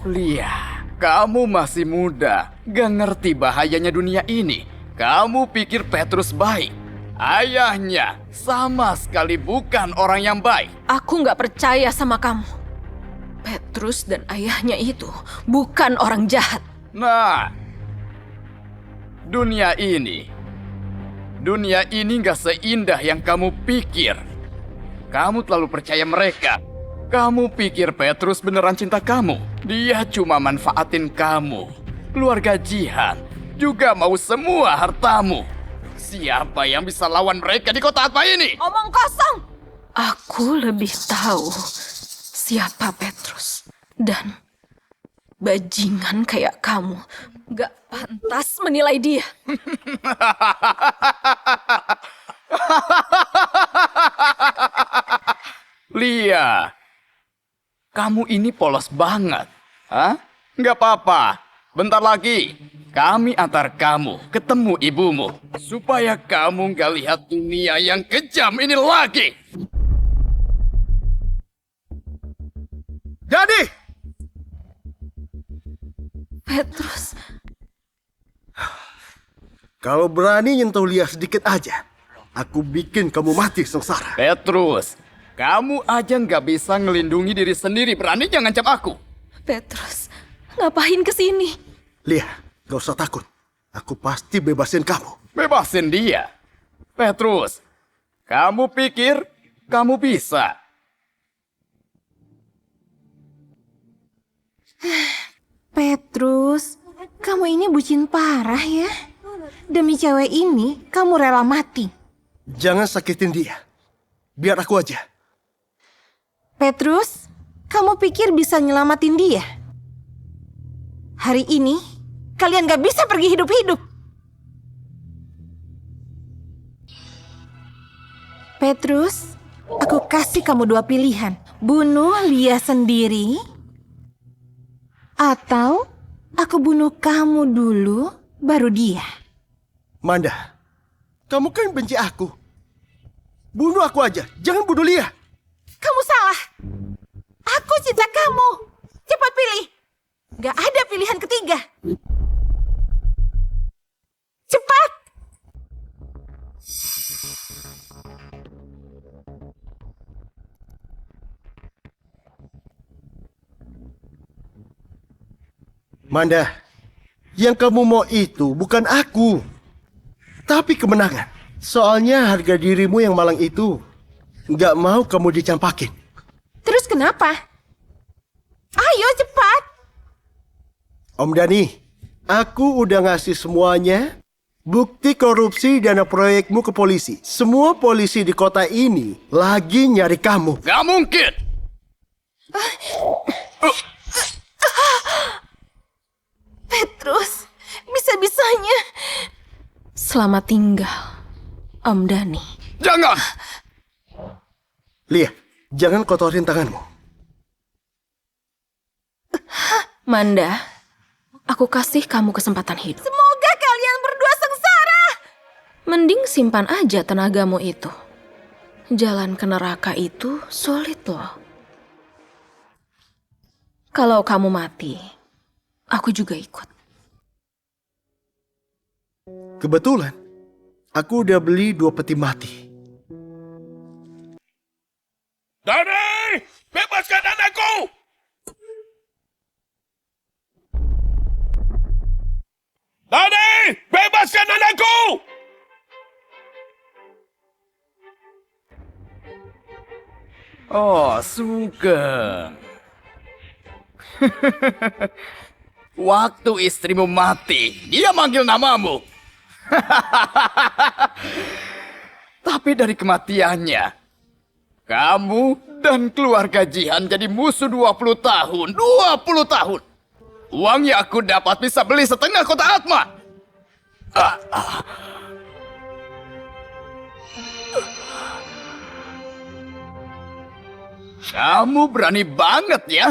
Lia, kamu masih muda, gak ngerti bahayanya dunia ini. Kamu pikir Petrus baik? Ayahnya sama sekali bukan orang yang baik. Aku gak percaya sama kamu. Petrus dan ayahnya itu bukan orang jahat. Nah, dunia ini gak seindah yang kamu pikir. Kamu terlalu percaya mereka. Kamu pikir Petrus beneran cinta kamu? Dia cuma manfaatin kamu. Keluarga Jihan juga mau semua hartamu. Siapa yang bisa lawan mereka di kota apa ini? Omong kosong! Aku lebih tahu siapa Petrus. Dan bajingan kayak kamu gak pantas menilai dia. Lia, kamu ini polos banget. Hah? Nggak apa-apa. Bentar lagi, kami antar kamu ketemu ibumu. Supaya kamu nggak lihat dunia yang kejam ini lagi. Jadi! Petrus. Kalau berani nyentuh Lia sedikit aja, aku bikin kamu mati sengsara. Petrus, kamu aja nggak bisa ngelindungi diri sendiri. Berani jangan ngancam aku. Petrus, ngapain kesini? Lia, gak usah takut. Aku pasti bebasin kamu. Bebasin dia. Petrus, kamu pikir kamu bisa? Petrus, kamu ini bucin parah ya. Demi cewek ini, kamu rela mati. Jangan sakitin dia. Biar aku aja. Petrus, kamu pikir bisa nyelamatin dia? Hari ini, kalian gak bisa pergi hidup-hidup. Petrus, aku kasih kamu dua pilihan. Bunuh Lia sendiri? Atau aku bunuh kamu dulu, baru dia? Manda, kamu kan benci aku. Bunuh aku aja, jangan bunuh Lia. Kamu salah. Aku cinta kamu. Cepat pilih. Gak ada pilihan ketiga. Cepat. Manda, yang kamu mau itu bukan aku, tapi kemenangan. Soalnya harga dirimu yang malang itu nggak mau kamu dicampakin. Terus kenapa? Ayo cepat. Om Dani, aku udah ngasih semuanya bukti korupsi dana proyekmu ke polisi. Semua polisi di kota ini lagi nyari kamu. Gak mungkin. Petrus, bisa-bisanya. Selamat tinggal, Om Dani. Jangan! Lia, jangan kotorin tanganmu. Manda, aku kasih kamu kesempatan hidup. Semoga kalian berdua sengsara. Mending simpan aja tenagamu itu. Jalan ke neraka itu sulit loh. Kalau kamu mati, aku juga ikut. Kebetulan, aku udah beli 2 peti mati. Dani, bebaskan anakku! Dani, bebaskan anakku! Oh, Sugeng. Waktu istrimu mati, dia manggil namamu. Tapi dari kematiannya, kamu dan keluarga Jihan jadi musuh 20 tahun. 20 tahun. Uang yang aku dapat bisa beli setengah kota Atma. Kamu berani banget ya?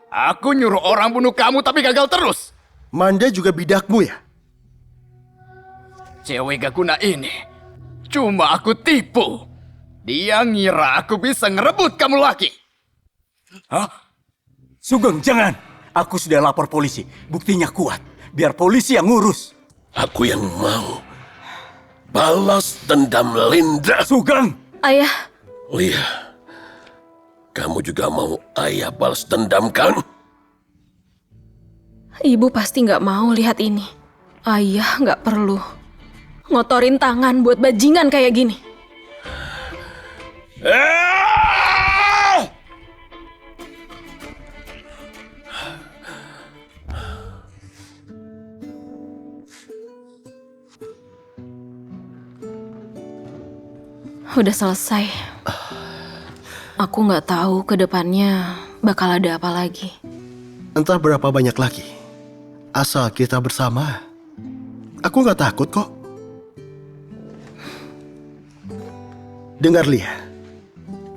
Aku nyuruh orang bunuh kamu tapi gagal terus. Manda juga bidakmu ya? Cewek gak guna ini cuma aku tipu. Dia ngira aku bisa ngerebut kamu lagi. Hah? Sugeng, jangan. Aku sudah lapor polisi. Buktinya kuat. Biar polisi yang ngurus. Aku yang mau balas dendam Linda. Sugeng! Ayah. Lia, kamu juga mau ayah balas dendam kan? Ibu pasti nggak mau lihat ini. Ayah nggak perlu ngotorin tangan buat bajingan kayak gini. Udah selesai. Aku nggak tahu ke depannya bakal ada apa lagi. Entah berapa banyak lagi. Asal kita bersama, aku nggak takut kok. Dengar Lia,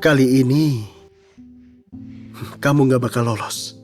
kali ini kamu nggak bakal lolos.